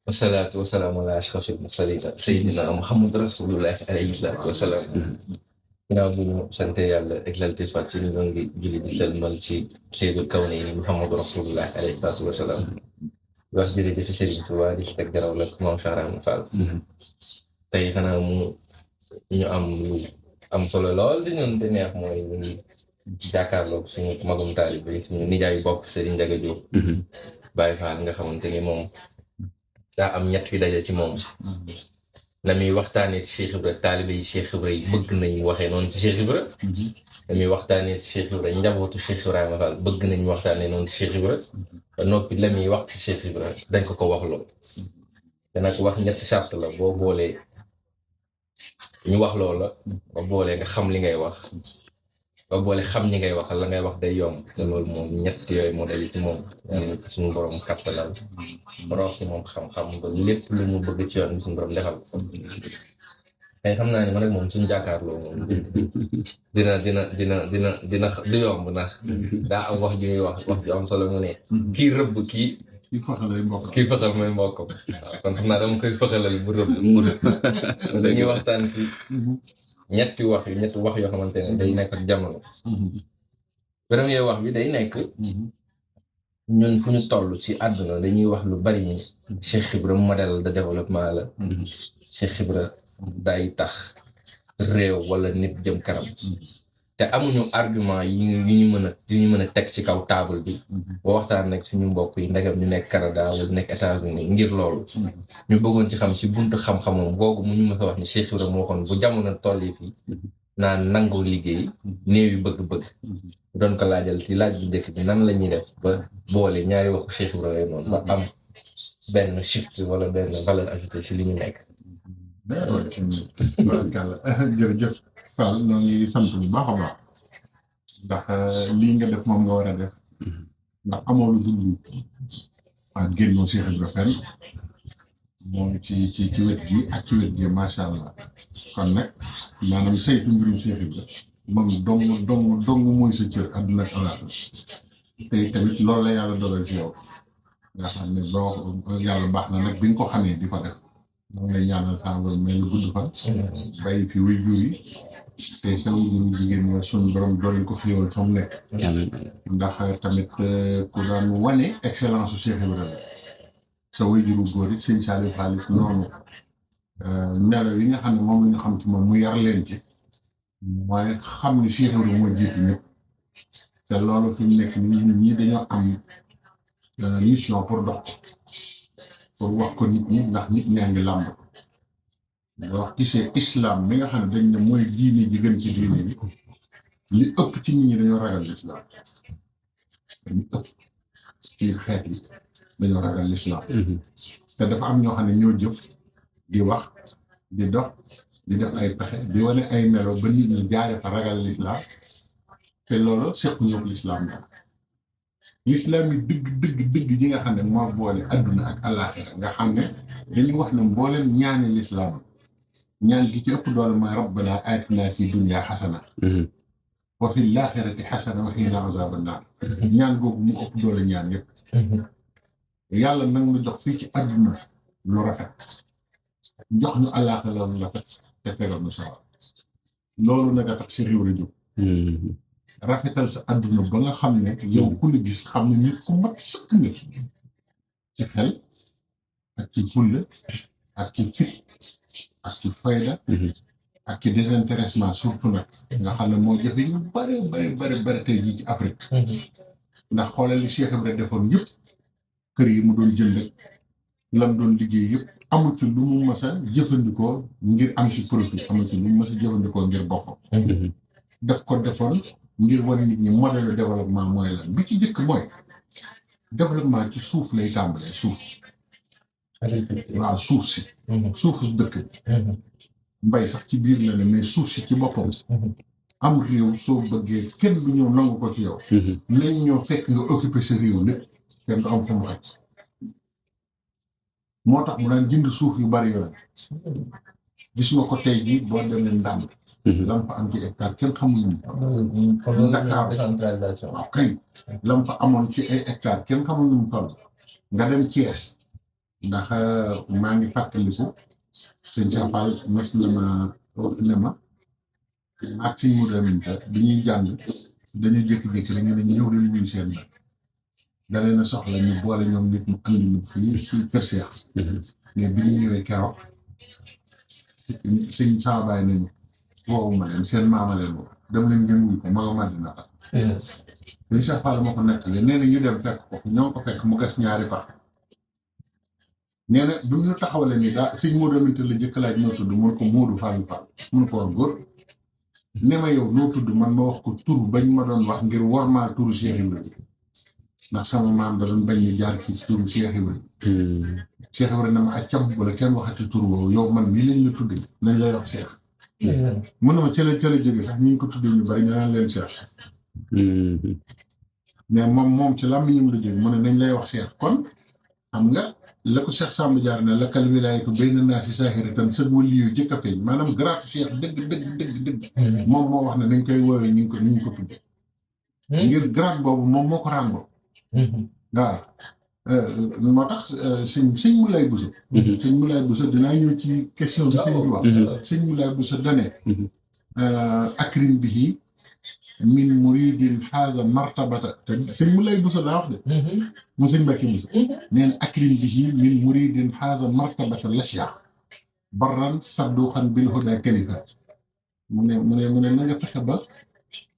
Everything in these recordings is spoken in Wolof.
wasalaatu wasalaamu ala ashrafil mursalin sayyidina Muhammad rasulullah alayhi salaatu wasalaam. ginnaaw bi ñu sant yàlla exalté soit ci ñu ngi julli di selmal ci sayyidul kawnayni Muhammad rasulullah alayhi salaatu wasalaam. wax jërëjëf Serigne Touba di ci teg garaw la moom Charaama Fall. tey xanaa ñu am solo lool di ñun te neex mooy ñu ngi jàkkaarloog suñu magum taalibe bi suñu nijaay bokk Serigne Ndiaga Diop. Baye Fall nga xamante ni moom daa am ñett yu daje ci moom. la muy waxtaanee ci Cheikh Ibra taalibe yi Cheikh Ibra yi bëgg nañu waxee noonu ci Cheikh Ibra. la muy waxtaanee ci Cheikh Ibra njabootu Cheikh Ibrahima Fall bëgg nañu waxtaanee noonu ci Cheikh Ibra. ba noppi la muy wax ci Cheikh Ibra dañ ko wax lool. te nag wax ñetti charte la boo boolee ñu wax loola ba boolee nga xam li ngay wax ba boole xam ñi ngay waxal la ngay wax day yomb te loolu moom ñett yooyu moo dali ci moom yàlla suñu borom kattanal roof ci moom xam-xam ba lépp lu mu bëgg ci yoon bi suñu borom defal tey xam naa ne man rek moom suñu jàkkaarloo moom dina du yomb ndax daa am wax ju ñuy wax ju am solo mu ne kii rëbb kii fëxal mooy mbokkam waaw kon xam naa dama koy fëxalal bu rëbb dañuy waxtaan ci ñetti wax yoo xamante ne day nekk ak jamono. premier wax bi day nekk ñun fu ñu toll ci àdduna dañuy wax lu bari ni Cheikh Ibra modèle de développement la. Cheikh Ibra day tax réew wala nit jëm kanam. te amuñu argument yu ñu mën a teg ci kaw table bi. boo waxtaan nag suñu mbokk yi ndegam ñu nekk Canada wala nekk États-Unis ngir loolu. ñu bëggoon ci xam ci buntu xam-xamam googu mu ñu mën a wax ni Cheikh Ibra moo xoon bu jamono toll yi fii naan nangoo liggéey néew yu bëgg-bëgg. doon ko laajal ci laaj bu njëkk bi nan la ñuy def ba boole ñaari waxu Cheikh Ibra yooyu noonu ba am benn shift wala benn valeur ajoutée ci li ñu nekk. jërëjëf Fall ñoo ngi sant bu baax a baax ndax lii nga def moom nga war a def ndax amoo lu dul ak génnoo Cheikh Ibra fenn moom ci wet gi ak ci wet gi macha allah kon nag maanaam saytu mbirum Cheikh Ibra moom dong mooy sa cër àdduna ak alaaxira tey tamit loolu la yàlla dogal ci yow nga xam ne boo yàlla baax na nag bi nga ko xamee di ko def moom lay ñaanal tàngoor mais lu gudd fan bàyyi fi way jur yi te sa wujuru jigéen ñi suñu borom doole ko xéewal fa mu nekk ndax tamit ku daan wane excellence su Cheikh Ibra la sa way juru góor yi sëñ Saliou Xaalis noonu nelaw yi nga xam ne moom la ñu xam ci moom mu yar leen ci mooy xam ni Cheikh Ibra moo jiitu ñëpp te loolu fi mu nekk nii ñii dañoo am mission pour dox pour wax ko nit ñi ndax nit ñaa ngi làmb wax gisee islam mi nga xam ne dañ ne mooy diine ji gën ci diine bi li ëpp ci nit ñi dañoo ragal l'islam li ëpp ci xeet yi dañoo ragal l'islam te dafa am ñoo xam ne ñoo jëf di wax di dox di def ay pexe di wane ay melo ba nit ñi jaare fa ragal l'islam te loolu sequñu ak l'islam la l'islam yi dëgg ji nga xam ne moo boole adduna ak àllaaxira nga xam ne dañuy wax ne mbooleem ñaani l'islam ñaan gi ci ëpp doole mooy rabbana aatinaa fi dunya xasana wa fil aaxirati xasana wa qina azaaban naar ñaan googu mu ëpp doole ñaan yëpp yàlla nag nu jox fii ci adduna lu rafet jox ñu àllaaxira lu rafet te tegal nu sawar loolu nag a tax si réew la jóg rafetal sa adduna ba nga xam ne yow ku la gis xam ne nit ku mat sëkk nga ci xel ak ci fulla ak ci fit ak ci fayda ak ci désintéressement surtout nag nga xam ne moo jafe yu bare tey jii ci Afrique ndax xoolal li Cheikh Ibra defoon yëpp kër yi mu doon jënd lam doon liggéey yëpp amul ci lu mu mës a jëfandikoo ngir am ci profit amul ci lu mu mës a jëfandikoo ngir boppam daf ko defoon ngir wane nit ñi modèle développement mooy lan bi ci jëkk mooy développement ci suuf lay tàmbalee suuf waaw suuf si suufu dëkk mbay sax ci biir la ne mais suuf si ci boppam am réew soo bëggee kenn du ñëw nangu ko ci yow nañ ñëw fekk nga occupé sa réew lépp kenn du am fu mu xaj moo tax mu daan jënd suuf yu bari yooyu gis nga ko tey jii boo demee ndàmb lam fa am ci hectare kenn xamul nu mu Dakar waaw kay lam fa amoon ci ay hectare kenn xamul nu mu toll nga dem Thiès ndax maa ngi fàttaliku sëñ Cheikh Fall mas na ma wax ne ma ak suñ mu deminte bi ñuy jàng dañu jékki-jékki rek ñu ne ñëw leen wuyu seen ba da leen a soxla ñu boole ñoom nit mu andi ñu fii ci kër Cheikh mais bi ñu ñëwee keroog sëñ saa bàyyi nañu woowu ma leen seen maama leen woo dem leen ngeen wuyu ko ma nga Madina ta sëñ Cheikh Fall ma ko nettali nee na ñu dem fekk ko fi ñoo ko fekk mu gas ñaari pax nee na bi ñu taxawalee ni daa sëñ Modou Aminta la jëkk laaj noo tudd mun ko Modou Fall Fall mun ko wax góor ne ma yow noo tudd man ma wax ko tur bañ ma doon wax ngir wormaal turu Cheikh Ibrahima ndax sama maam da doon bañ ñu jaar ci turu Cheikh Ibrahima Cheikh Ibrahima na ma accam wala kenn waxati tur woowu yow man mii lañ la tuddee nañ lay wax Cheikh mun na ma cële jóge sax ñu ngi ko tuddee ñu bari ñu naan leen Cheikh mais moom ci làmmiñam la jóge mu ne nañ lay wax Cheikh kon xam nga la ko Cheikh Samba Diar ne la kal wilaayatu bayna naasi saahiratan sëg wali yu jëkk a feeñ maanaam garaatu Cheikh dëgg moom moo wax ne nañ koy woowee ñu ngi ko tuddee ngir garaat boobu moom moo ko ràngoo waaw moo tax sëñ Moulay Bousso sëñ Moulay Bousso dinaa ñëw ci question bi sëñ bi wax sëñ Moulay Bousso dane akrim bihi min muridin xaaza martabata te sëñ Moulay Bousso laa wax de mu sëñ Mbacke Bousso nee na akrim bihi min muridin xaaza martabata lashya barran sadduxan bil huda kalifa mu ne na nga fexe ba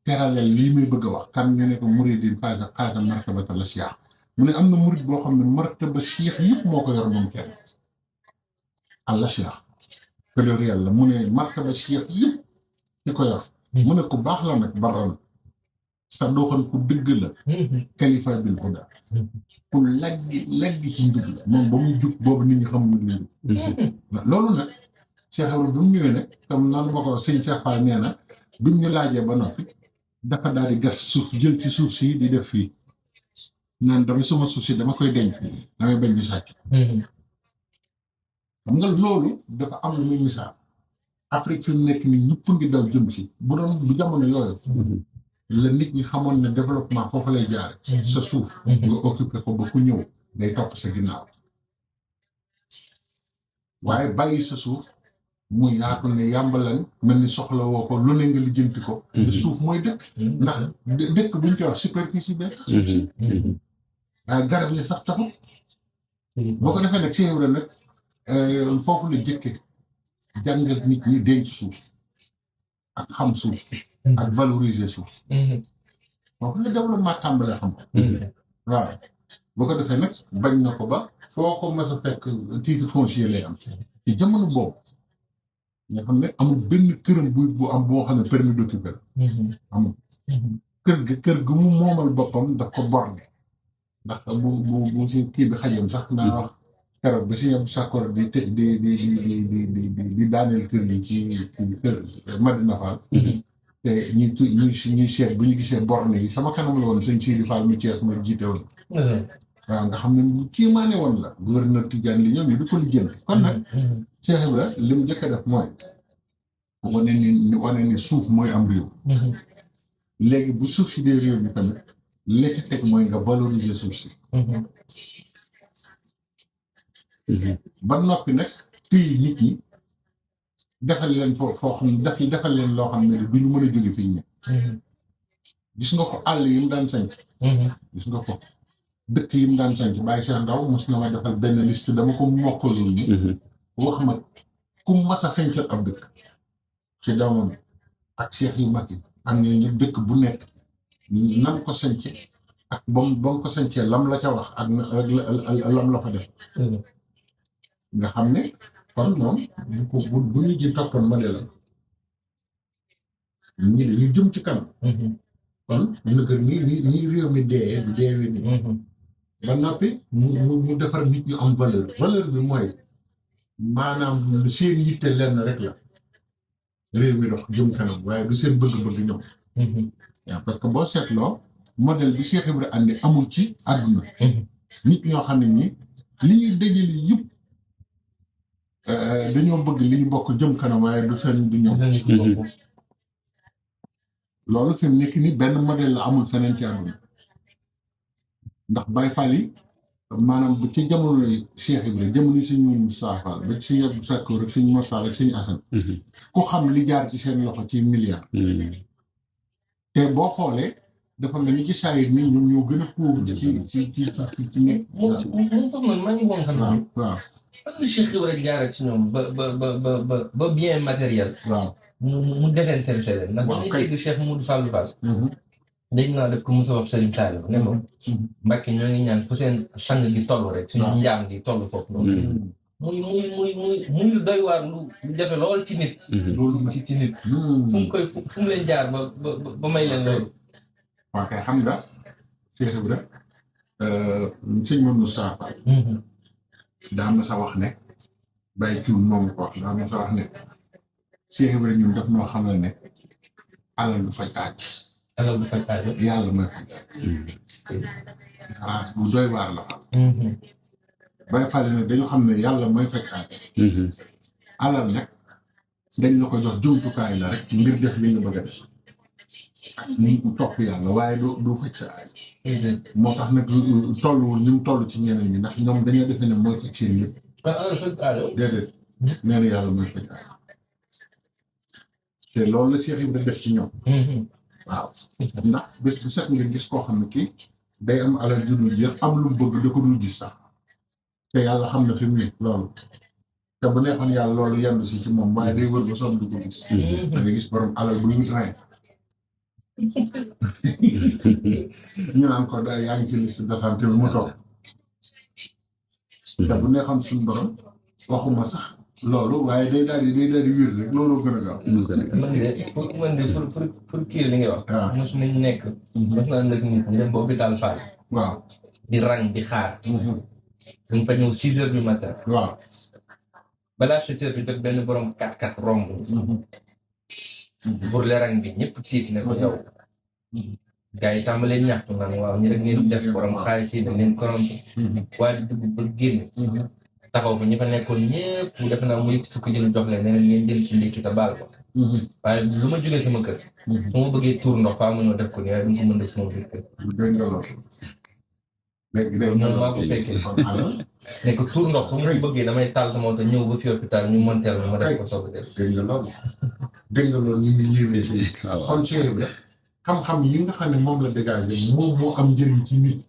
teralal lii muy bëgg a wax kan ñu ne ko muridin xaaza martabata lashya mu ne am na murid boo xam ne martaba cheikh yëpp moo ko yor moom kenn al lashya pluriel la mu ne martaba cheikh yëpp ci ko yor mu ne ku baax la nag baral sa doxal ku dëgg la kalifa bil huda ku leggi ci njub la moom ba muy jub boobu nit ñi xamuñu lu njub loolu nag Cheikh Ibrahima bi mu ñëwee nag comme noonu ma ko sëñ Cheikh Fall nee na bi mu ñu laajee ba noppi dafa daal di gas suuf jël ci suuf si di def fii naan dama suma suuf si dama koy denc damay bañ ñu sàcc xam nga loolu dafa am lu muy misaal Afrique fi mu nekk nii ñëpp ngi daw jëm si bu doon bu jamono yooyu la nit ñi xamoon ne développement foofu lay jaare sa suuf nga occupé ko ba ku ñëw day topp sa ginnaaw waaye bàyyi sa suuf mu yaatu ne yàmbalan mel ni soxla woo ko lu ne nga lijjanti ko te suuf mooy dëkk ndax dëkk buñ koy wax superficie beeg suuf si waaye garab yi sax taxu boo ko defee nag Cheikh Ibrahima nag foofu la jëkke jàngal nit ñi denc suuf ak xam suuf ak valoriser suuf foofu la développement tàmbalee xam ko waaw boo ko defee nag bañ na ko ba foo ko mas a fekk titre foncier lay am ci jamono boobu nga xam ne amul benn këram bu am boo xam ne permis d'occuper la amul kër gi mu moomal boppam daf ko borne ndax bu si kii bi xajam sax naa wax keroog ba si ñëpp sakkoor di daaneel kër yi ci kër Madina Fall te ñuy seet bu ñu gisee borne yi sama kanam la woon sëñ Sidi Fall mu Thiès ma jiite woon waaw nga xam ne kii maa ne woon la gouverneur Tidiane li ñoom ñu di ko lijjanti kon nag Cheikh Ibra li mu njëkk a def mooy wane ni suuf mooy am réew léegi bu suuf si dee réew bi tamit la ci teg mooy nga valoriser suuf si ba noppi nag téye nit ñi defal leen foo xam ne defal leen loo xam ne du ñu mën a jóge fii ñu gis nga ko àll yi mu daan sanc gis nga ko dëkk yi mu daan sanc bàyyi seen ndaw mos na ma defal benn liste dama ko mokkalul ni wax ma ku mas a sancal ab dëkk ci doomam ak cheikh yu mag yi am na ñu dëkk bu nekk nam ko sance ak ba mu ko sancee lam la ca wax ak lam la fa def nga xam ne kon moom bu ñu ji toppoon modèle ñi ñu jëm ci kanam kon nëgër nii réew mi dee du deewi ni ba noppi mu defar nit ñu am valeur bi mooy maanaam seen yitte lenn rek la réew mi dox jëm kanam waaye du seen bëgg-bëgg ñoom waaw parce que boo seetloo modèle bi Cheikh Ibra andi amul ci àdduna nit ñoo xam ne nii li ñuy dajale yëpp dañoo bëgg li ñu bokk jëm kanam waaye du seen du ñoom loolu fi mu nekk ni benn modèle la amul feneen ci àdduna ndax Baye Fall yi maanaam bu ci jamono yi Cheikh Ibrahima jamono si ñu Moustapha Fall ba ci Abdou Sakkour ak suñu Mortal ak suñu Assane ku xam li jaar ci seen loxo ci milliards te boo xoolee dafa mel ni ci saa yi nii ñoom ñoo gën a pauvre ci moom sax man maa ngi woon xam ne waaw fan la Cheikh Ibrahima jaar ci ñoom ba bien matériel waaw mu désintéressé leen ndax waaw dañuy kay. dégg Cheikh Moudou Fallou Fall dañ naa def ko Moussa wax Serigne Saliou ne ko Mbacke ñoo ngi ñaan fu seen sang gi toll rek suñu njaam gi toll foofu noonu muy lu doy waar lu jafe lool ci nit loolu ci nit fu mu leen jaar ba may leen loolu waaw kay xam nga Cheikh Ibrahima sëñ Modou Moustapha Fall daa ma sa wax ne bàyyi kiw moom ko wax daa ma sa wax ne Cheikh Ibrahima ñun daf noo xamal ne alal du faj aaj alal du faj aajo yàlla mooy faj xalaat bu doy waar la xam bay fàlle ne dañu xam ne yàlla mooy faj aaj alal nag dañ la ko jox jumtukaay la rek ngir def li nga bëgg a def ak ni mu topp yàlla waaye du faj sa aaj moo tax nag tolluwul ni mu toll ci ñeneen ñi ndax ñoom dañoo defe ne mooy faj seen yëpp kon alal faj aajo déedéet nee na yàlla mooy faj aaj te loolu la Cheikh Ibrahima def ci ñoom waaw ndax bés bu set nga gis koo xam ne kii day am alal ju dul jeex am lu mu bëgg da ko dul gis sax te yàlla xam na fi mu ne loolu te bu neexoon yàlla loolu yendu si ci moom waaye day wër ba sonn du ko gis da nga gis borom alal buy wut rey ñu naan ko da yaa ngi ci liste d'attente bi mu toog te bu neexoon suñu borom waxuma sax loolu waaye day daal di wér rek looloo gën a gaaw. man de pour kii li ngay wax. waaw mos nañ nekk. mos naa nekk nit ñu dem ba hôpital Fall. waaw di rang di xaar. ñu fa ñëw 6 heures du matin. waaw balaa 7 heures bi jot benn borom 4x4 romb. pour le rang bi ñëpp tiit ne ko yow. gars yi tàmbalee ñàkk naan waaw ñu rek ngeen def borom xaalis yi dañ leen corrompre. waaye dugg ba génn. taxaw fa ñi fa nekkoon ñëpp mu def naa mu yëg fukki jël jox leen neneen ngeen jël ci ndékki sa baal ko waaye lu ma jógee sama kër su ma bëggee tuur ndox faa ma ñëw def ko nii waaye du ko mën def sama biir kër noonu maa ko fekkee ne ko tuur ndox su ma bëggee damay taal sama oto ñëw ba fi hôpital ñu monteel ma def ko soog a def dégg nga loolu ñu ngi ñëwee si kon Cheikh bi xam-xam yi nga xam ne moom la dégagé moom moo am njëriñ ci nit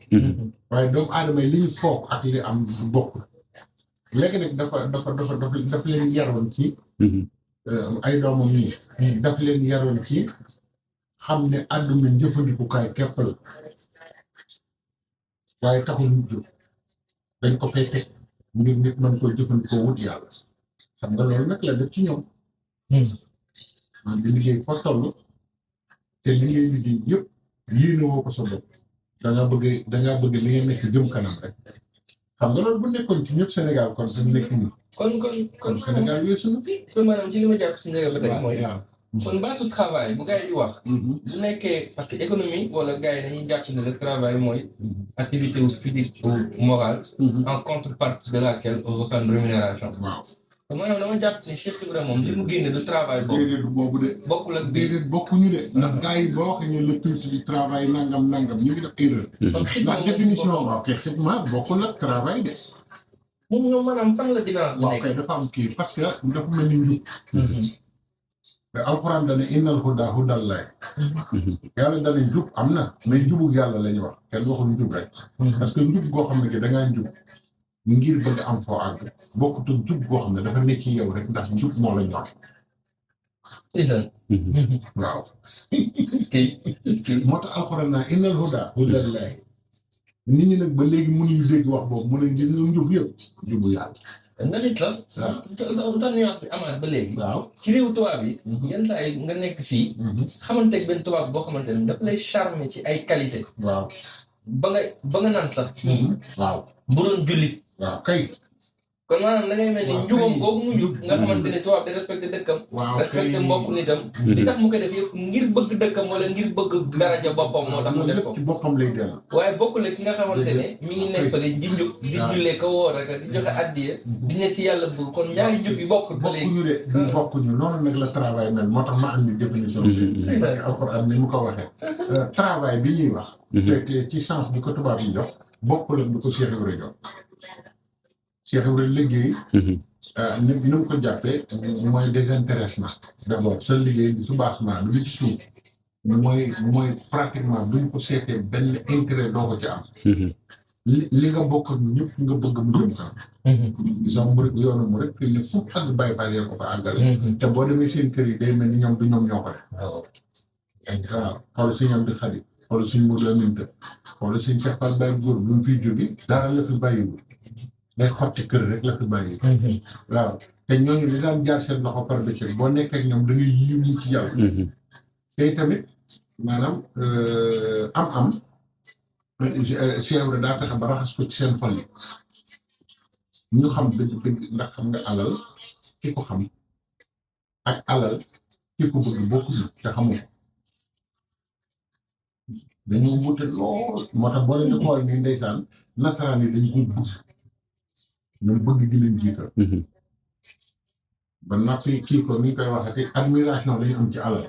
waaye doomu aadama yi li ñu foog ak li am bokk léegi nag dafa leen yaroon ci ay doomam yi daf leen yaroon ci xam ne àdduna njëfandikukaay képp la waaye taxul ñu jóg dañ ko fay teg ngir nit mën koy jëfandikoo wut yàlla xam nga loolu nag la def ci ñoom man di liggéey foo toll te li ngay liggéey yëpp yéene woo ko sa bopp dangaa bëgg li nga nekk jëm kanam rek xam nga loolu bu nekkoon ci ñëpp Sénégal kon fi mu nekk nii. kon Sénégal weesu na fi. kon maanaam ci li ma jàpp si njëriñ ba tey mooy. kon baatu travail bu gars yi di wax. bu nekkee parce que économie wala gars yi dañuy jàpp ne le travail mooy. activité ou physique ou morale. en contrepartie de laquelle on reçoit une rémunération. waaw kon maanaam dama jàpp ne Cheikh Ibrahima moom li mu génne du travail boobu. déedéet boobu de. bokkul ak déedéet bokkuñu de. ndax gars yi boo waxee ne le culte du travail nangam ñu ngi def erreur. ndax définition waaw kay xidma bokkul ak travail de. moom ñoom maanaam fan la différence bi nekk. waaw kay dafa am kii parce que dafa mel ni njub. te alxuraan dana innal hudaa hudallaah. yàlla dana njub am na mais njubug yàlla la ñu wax kenn waxul njub rek. parce que njub goo xam ne que da ngaa njub ngir bëgg am foo àgg bokkut ak njub goo xam ne dafa nekk ci yow rek ndax njub moo la ñor. waaw. moo tax alxuraan naa innal hudaa hudallaah. nit ñi nag ba léegi mënuñu dégg wax boobu mu ne gis nga njub yëpp njubu yàlla. nga nit la. waaw tax nuance bi amaat ba léegi. waaw ci réew tubaab yi. yenn saa yi nga nekk fii. xamante ne benn tubaab boo xamante ne daf lay charmer ci ay qualité. waaw ba nga naan sax. waaw bu doon jullit. waaw kay. kon maanaam da ngay mel ni njubam boobu mu njub nga xamante ne tubaab di respecté dëkkam. waaw respecté mbokk nitam. li tax mu koy def yëpp ngir bëgg dëkkam wala ngir bëgg daraja boppam moo tax mu def ko. ci boppam lay dellu. waaye bokkul ki nga xamante ne mi ngi nekk fële di njub di jullee ko woor rek di joxe addiya di ne si yàlla bur kon ñaari njub yi bokkul ba léegi. bokkuñu de bokkuñu noonu nag la travail mel moo tax ma andi définition bi. parce que alxuraan ni mu ko waxee. travail bi ñuy wax. te ci sens bi ko tubaab yi jox bokkul ak du ko Cheikh Ibrahima jox Cheikh Ibrahima liggéey ni mu ko jàppee mooy désintéressement d'abord sa liggéey bi su baasement bi li ci suuf mooy pratiquement duñ ko seetee benn intérêt doo ko ci am li nga bokk ak ñëpp nga bëgg mu jëm kanam sax murid yoonu murid fi ne fukk ak Baay Faal yoo ko fa àggale te boo demee seen kër yi day mel ni ñoom du ñoom ñoo ko def waaw xool suñu am di xarit xool suñu mur la minta xool suñu Cheikh Fall Baye góor bu mu fiy jóge dara la fi bàyyiwul day xotti kër rek la fi bàyyi waaw te ñooñu li daan jaar seen loxo par bëccëg boo nekk ak ñoom da ngay yéemu ci yàlla tey tamit maanaam am Cheikh Ibra daa fexe ba raxas ko ci seen xol yi ñu xam dëgg ndax xam nga alal ki ko xam ak alal ki ko bëgg bokkuñu te xamu ko dañoo wute lool moo tax boo leen di xool nii ndeysaan nasaraan yi dañ ko bëgg ñoom bëgg gi leen jiital ba noppi kii ko ni ñu koy waxati admiration lañu am ci alal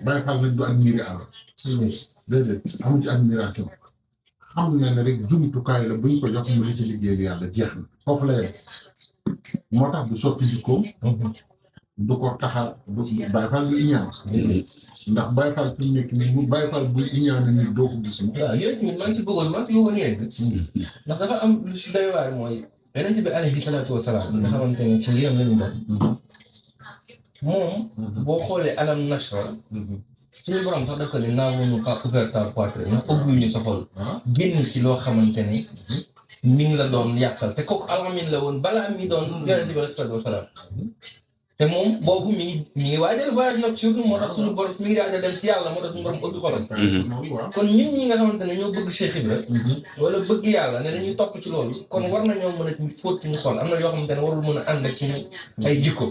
Baay Faal nag du admirer alal déedéet amu ci admiration xam na ne rek jumtukaay la buñ ko jox mu li ci liggéey bi yàlla jeex na foofu la yem moo tax du soppi jikkoom du ko taxal du Baay Faal du iñaan ndax Baay Faal fi mu nekk nii mu Baay Faal buy iñaan nit doo ko gis waaw yooyu tamit maa ngi ci bëggoon maa ngi bëggoon yegg ndax dafa am lu si doy waar mooy Yonent bi alayhi salaatu wa salaam nga xamante ne ci liyam lañu doon moom boo xoolee alam nasra suñu borom sax daf ko ne n'avons-nous pas ouvert ta poitrine na ubbi ñu sa xol génn ci loo xamante ni mi ngi la doon yàqal te kooku alamin la woon balaa mi doon Yonent bi alayhi salaatu wa salaam te moom boobu mi ngi waajal voyage nag surtout moo tax suñu borom mi ngi waajal dem ci yàlla moo tax suñu borom ubbi xolam kon ñun ñi nga xamante ne ñoo bëgg Cheikh Ibra wala bëgg yàlla ne dañuy topp ci loolu kon war nañoo mën a fóot ci ñu xol am na yoo xamante ne warul mën a ànd ak ci ay jikko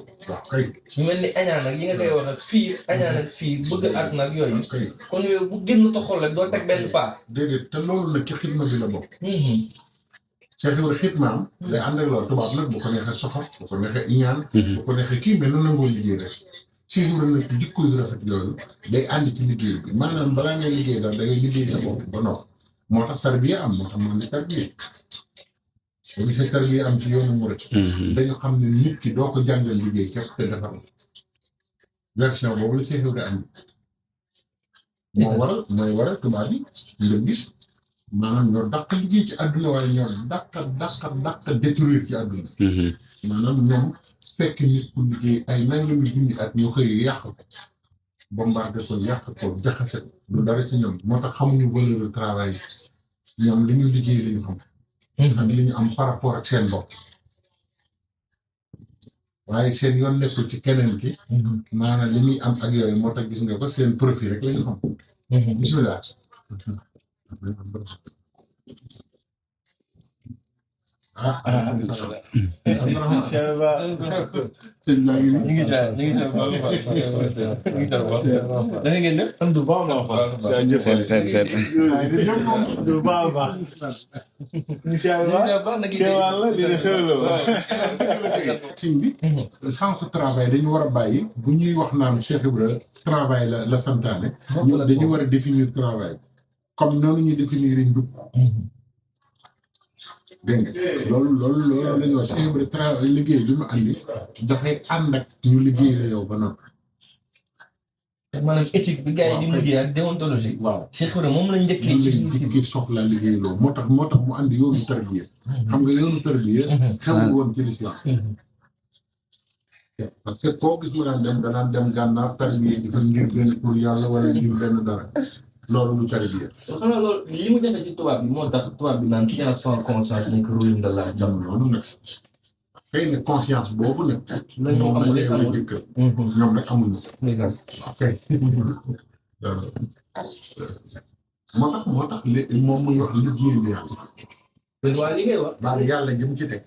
ñu mel ni añaan ak yi nga koy wax ak fiir añaan ak fiir bëgg at nag yooyu kon yooyu bu génn ta xol rek doo teg benn paa déedéet te loolu nag ci xidma bi la bokk Cheikh Ibra xidmaam day ànd ak loolu tubaab nag bu ko neexee soxor bu ko neexee iñaan bu ko neexee kii mais noonu nangoo liggéey rek Cheikh Ibra nag jikko yu rafet yooyu day ànd ci liggéey bi maanaam balaa ngay liggéey daal da ngay liggéey sa bopp ba noppi moo tax tarbiya am moo tax moo ne tarbiya boo gisee tarbiya am ci yoonu murid dañu xam ne nit ki doo ko jàngal liggéey képp te defar version boobu la Cheikh Ibra am mooy waral tubaab yi nga gis maanaam ñoo dàq liggéey ci àdduna waaye ñoo dàq détruire ci àdduna maanaam ñoom fekk nit ku liggéey ay nangami junni at ñu koy yàq ko bombardé ko yàq ko jaxase ko lu dara ci ñoom moo tax xamuñu valeur du travail ñoom li ñu liggéey li ñu xam ak li ñu am par rapport ak seen bopp waaye seen yoon nekkul ci keneen ki maanaam li muy am ak yooyu moo tax gis nga ko seen profit rek la ñu xam bismillah sans travail dañu war a bàyyi bu ñuy wax naan Cheikh Ibra travail la santaane dañu war a définir travail comme noonu ñuy définir njub dégg nga loolu la ñuy wax Cheikh Ibra travail liggéey bi mu andi dafay ànd ak ñu liggéey la yow ba noppi. maanaam éthique bi gars yi di mujjee ak déontologie. waaw Cheikh Ibra moom la njëkkee ci soxla liggéey loolu moo tax mu andi yoonu tarbiya xam nga yoonu tarbiya xewul woon ci lislaam parce que foo gis mu danaan dem gànnaar tarbiya di fa ngir benn pour yàlla wala ngir benn dara loolu du tarbiya. xam nga loolu li mu defee ci tubaab bi moo tax tubaab bi naan science sans conscience nekk ruine de la jàmm. loolu nag xëy na conscience boobu nag. ñoom la ñu jëkkër. ñoom nag amuñu. ok. moo tax moom muy wax liggéey bi yàlla. waaw li ngay wax. baal yàlla jëm ci teg.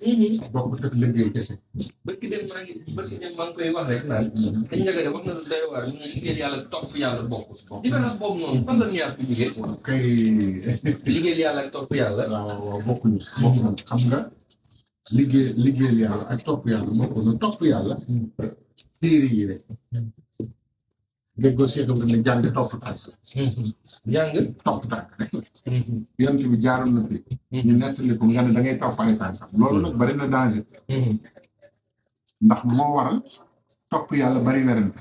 bokk def liggéey kese. bëgg dem maa ngi koy wax rek naan. dañ njëkk a def wax na lu doy waar ñu ne liggéey yàlla topp yàlla bokk. différence boobu noonu fan la ñaar fi liggéey. kay. liggéey yàlla ak topp yàlla. waaw bokkuñu xam nga liggéey yàlla ak topp yàlla bokkuñu topp yàlla. téere yi rek. déggoo Cheikh Ibrahima ne jàng topp tànk jàng. topp tànk rek yonent bi jaaroon na fi ñu nettali ko nga ne da ngay topp ay tànkam loolu nag bari na danger ndax moo waral topp yàlla bari werante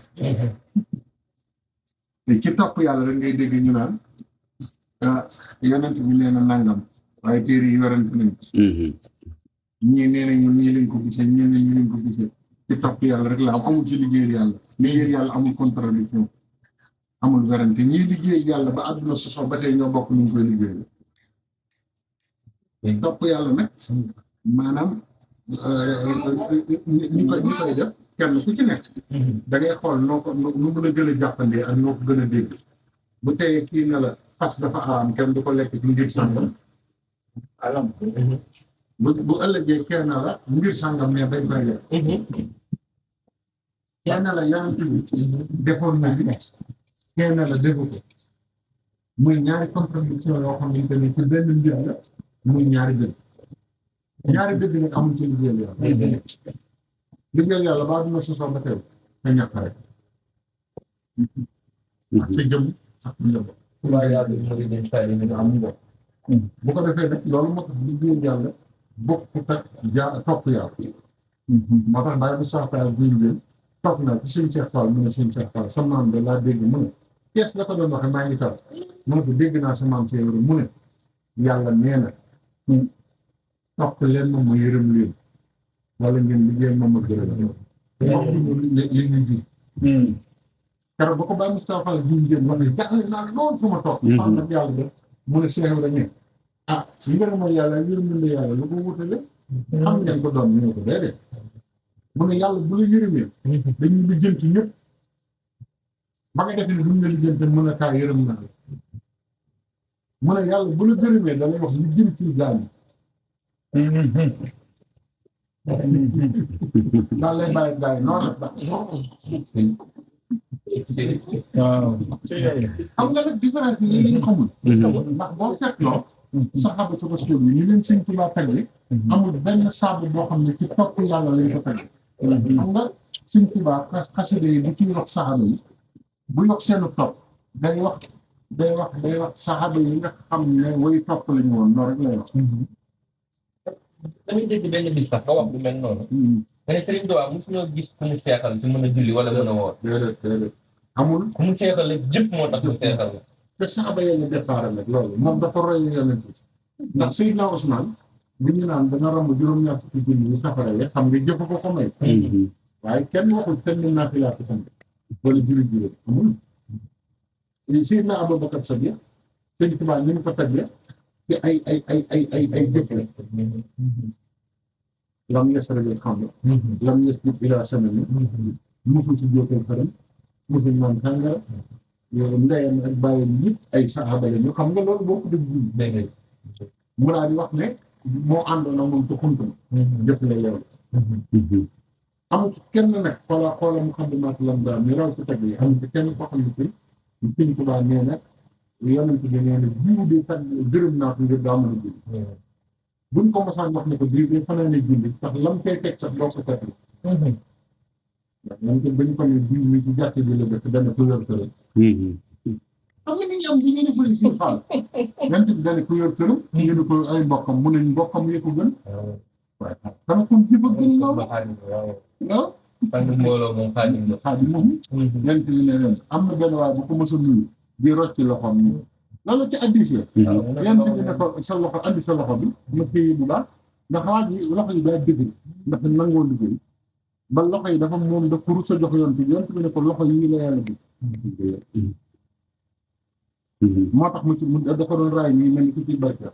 te ci topp yàlla rek ngay dégg ñu naan yonent bi nee na nangam waaye téere yi werante nañ ñii nee nañu nii lañ ko gisee ñii ne nii lañ ko gisee ci topp yàlla rek la amul ci liggéeyal yàlla liggéeyal yàlla amul contradiction amul werante ñii liggéeyal yàlla ba àdduna sosoo ba tey ñoo bokk ñu ngi koy liggéeyal topp yàlla nag maanaam ñi koy def kenn ku ci nekk da ngay xool noo ko nu mën a gën a jàppandee ak noo ko gën a dégg bu teyee kii ne la fas dafa araam kenn du ko lekk ci ngir sàngam alam bu ëllëgee kenn la ngir sàngam ne dañ koy lekk kenn la yonent bi defoon na li kenn la defu ko muy ñaari contradiction yoo xamante ne ci benn mbir la muy ñaari dëgg nag amul ci liggéeyal yàlla liggéeyal yàlla ba dina sosoo ba teew te ñàkk rek ak sa jëm ak njaboot waaye yàlla mu ngi dem saa yi ñu am ndox. bu ko defee nag loolu moo tax liggéeyal yàlla bokkut ak topp yàlla moo tax bàyyi bu saafara buy njël toog naa ci sëñ Cheikh Fall mu ne sëñ Cheikh Fall sa maam de laa dégg mu ne kees la ko doon waxee maa ngi taw mu ne ko dégg naa sa maam Cheikh mu ne yàlla nee na topp leen ma ma yërëm leen wala ngeen liggéeyal ma ma gërëm li ñu ji keroog ba ko bàyyi Moustapha Fall buy njël wax ne jaaxle naa lool fu ma toog xam nag yàlla de mu ne Cheikh la ne ngërëmal yàlla yërmande yàlla lu ko wutale xam ngeen ko doon ñu ne ko déedéet mu ne yàlla bu la yërëmee dañu lijjanti ñëpp ba nga defee ne bu ñu la lijjanti mën a kaa yërëm naa la mu ne yàlla bu la gërëmee da lay wax lu jëm ci gaal daal lay bàyyi gaal yi noonu la waaw xam nga nag différence bi yi ñu xamul ndax boo seetloo saxaabatu rasul yi ñu leen Sëñ Tuubaa tagge amul benn saabu boo xam ne ci topp yàlla lañ ko tagge xam nga Sëñ Tuubaa xasida yi bu ciy wax saxaaba yi bu yokk seenu topp day wax saxaaba yi nga xam ne way topp lañu woon loolu rek lay wax damay dégg benn bis sax nga wax bu mel noonu. nga ne Sëriñ Tuubaa mosuñoo gis ku mu seexal ci mën a julli wala mën a woor. déedéet amul ku mu seexal la jëf moo tax mu seexal la. te saxaaba yàlla départ nag loolu moom dafa roy yonent bi ndax Seydina Ousmane bi ñu naan dana romb juróom-ñaar fukki junni yu safara yi xam nga jëf ko may waaye kenn waxul kenn mën naa fi laa ko tamit wala juróom amul Seydina Abubakar Sadiq Sëñ Tuubaa ñu ko taggee ci ay jëf la lam yasrabel xam lam yasjud ila sanami musul ci jóokee xaram musul naan sàngara ndeyam ak bàyyam yëpp ay saxaaba la ñu xam nga loolu boo ko dégg mu daal di wax ne moo àndoon ak moom ci xuntum jëf la yow amul ci kenn nag xoola mu xam ne maat lam daal ñu raw ci tagg yi amul ci kenn koo xam ne ci Sëñ Tuubaa nee na yonent bi nee na jiw bi tagg gërëm naa ko ngir daa mën a julli buñ ko mosaan wax ne ko jiw bi fanaa ne julli ndax lam fay teg sax doo ko teg man ko bañ ko ne jiw bi ci jàkk bi la def dana ko yor tëram xam nga ni ñoom bi ñu ne fële si Fall yonent bi dana ko yor tëram ñu ne ko ay mbokkam mu ne mbokkam yee ko gën waaye dama ko jëfa gën loolu waaw sang mbooloo moom xaadim la moom yonent bi ne leen am na benn waaye bu ko mos a nuyu di rocc loxoom nii loolu ci addis la yonent bi ne ko sa loxo andi sa loxo bi ma téye bu baax ndax waa ji loxo yi daa dëgg ndax nangoo liggéey ba loxo yi dafa moom da pour sa jox yonent bi ne ko loxo yi la yàlla bi moo tax mu ci da ko doon raay nii mel ni ku ci barke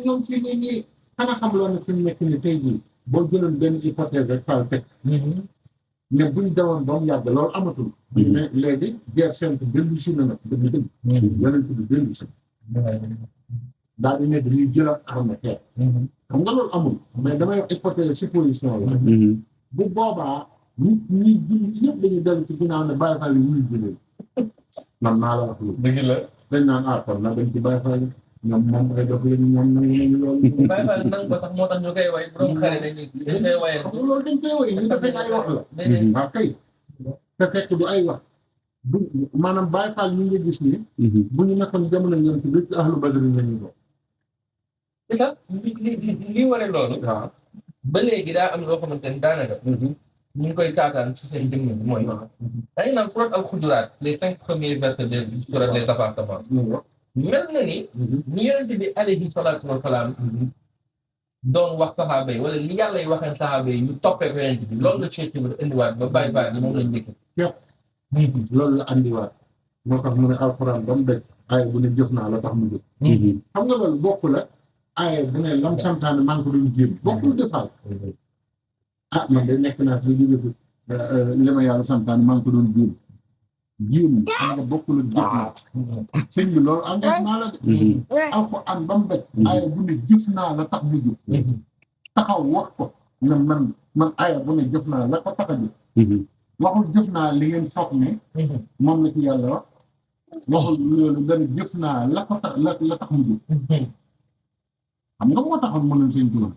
ñoom fii nii nii xanaa xam loo ne fi mu nekk ni tey jii boo jëloon benn hypothèse rek Fall teg ne buñ demoon ba mu yàgg loolu amatul mais léegi guerre sainte dellu si na nag dëgg yonent bi dellu si daal di ne dañuy jëlaat arme xeex xam nga loolu amul mais damay wax hypothèse supposition la bu boobaa ñi ñëpp dañuy dellu ci ginnaaw ne Baye Fall yi wuy jëlee man naa la wax lu dëgg la dañ naan kon nag dañ ci Baye Fall ñoom moom ay dox leen ñoom nangu nañu loolu. Baye Fall nangu ko sax moo tax ñu koy way bu doon xale dañuy koy wayal. xam nga loolu dañ koy way ñu defee ay wax la. waaw kay te fekk du ay wax du maanaam Baye Fall ñu ngi gis ni. bu ñu nekkoon jamono ñoom ci biir ahlu badri nañu ko. te sax li waree loolu. waaw ba léegi daa am loo xamante ni daanaka. ñu ngi koy taataan ci seen jëmm bi mooy. dañu naan surat al-Hujuraat les 5 premiers versets de surat les appartements. mel na ni. ni yonent bi alayhi salaatu wa salaam. doon wax saxaaba yi wala li yàlla yi waxee saxaaba yi ñu toppee ko yonent bi loolu la Cheikh Ibra indiwaat ba Baye Fall yi moom lañ njëkk. loolu la andiwaat moo tax mu ne alxuraan ba mu daj aaya bu ne jëf naa la tax mu jëf. xam nga loolu bokk la aaya bu ne lam santaane maa ngi ko doon jéem bokkul defaal. ah man de nekk naa fi jóge li ma yàlla santaane maa ngi ko doon jéem xam nga bokkul ak jëf naa sëñ bi loolu engagement la de. alxuraan ba mu daj aaya bu ne jëf naa la tax mu jëf. taxaw wax ko ne man aaya bu ne jëf naa la ko tax a jëf. waxul jëf naa li ngeen foog ne moom la ci yàlla wax waxul loolu dana jëf naa la ko tax la tax mu jóg xam nga moo taxoon mën nañ seen turam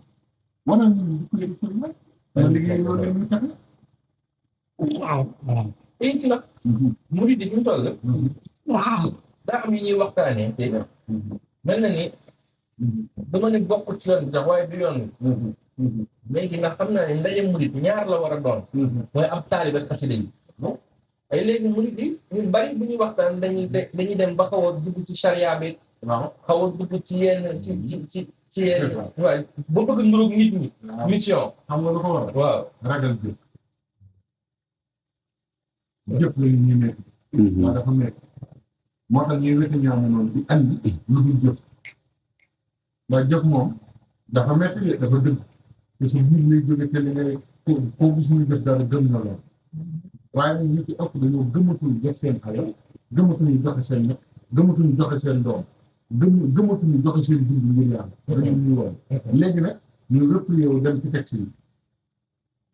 wala ñun ñu ko leen seen may ma liggéey loolu leen ñu taxe it nag murid yi ñu toll daa am yi ñuy waxtaanee te mel na ni dama ne bokk ci yoon bi sax waaye du yoon bi léegi nag xam naa ne ndaje murid ñaar la war a doon mooy am taalibe xasida yi ay léegi murid yi ñu bari bu ñuy waxtaan dañuy dem ba xaw a dugg ci charia bi waaw xaw a dugg ci yenn ci yenn waaye ba bëgg nduróog nit ñi mission xam nga lu ko waral waaw ragal jëf jëf la ñu nekk waaw dafa nekk moo tax ñuy weti ñaamu noonu di andi lu dul jëf ndax jëf moom dafa metti de dafa dëgg te sa biir lay jóge te li ngay koo gis muy def dara gëm na lool waaye nag ñu ci ëpp dañoo gëmatul def seen alal gëmatuñu joxe seen ñëpp gëmatuñu joxe seen doom gëmatuñu joxe seen dund ngir yàlla dañu ñuy woon léegi nag ñu replié wu dem ci texte yi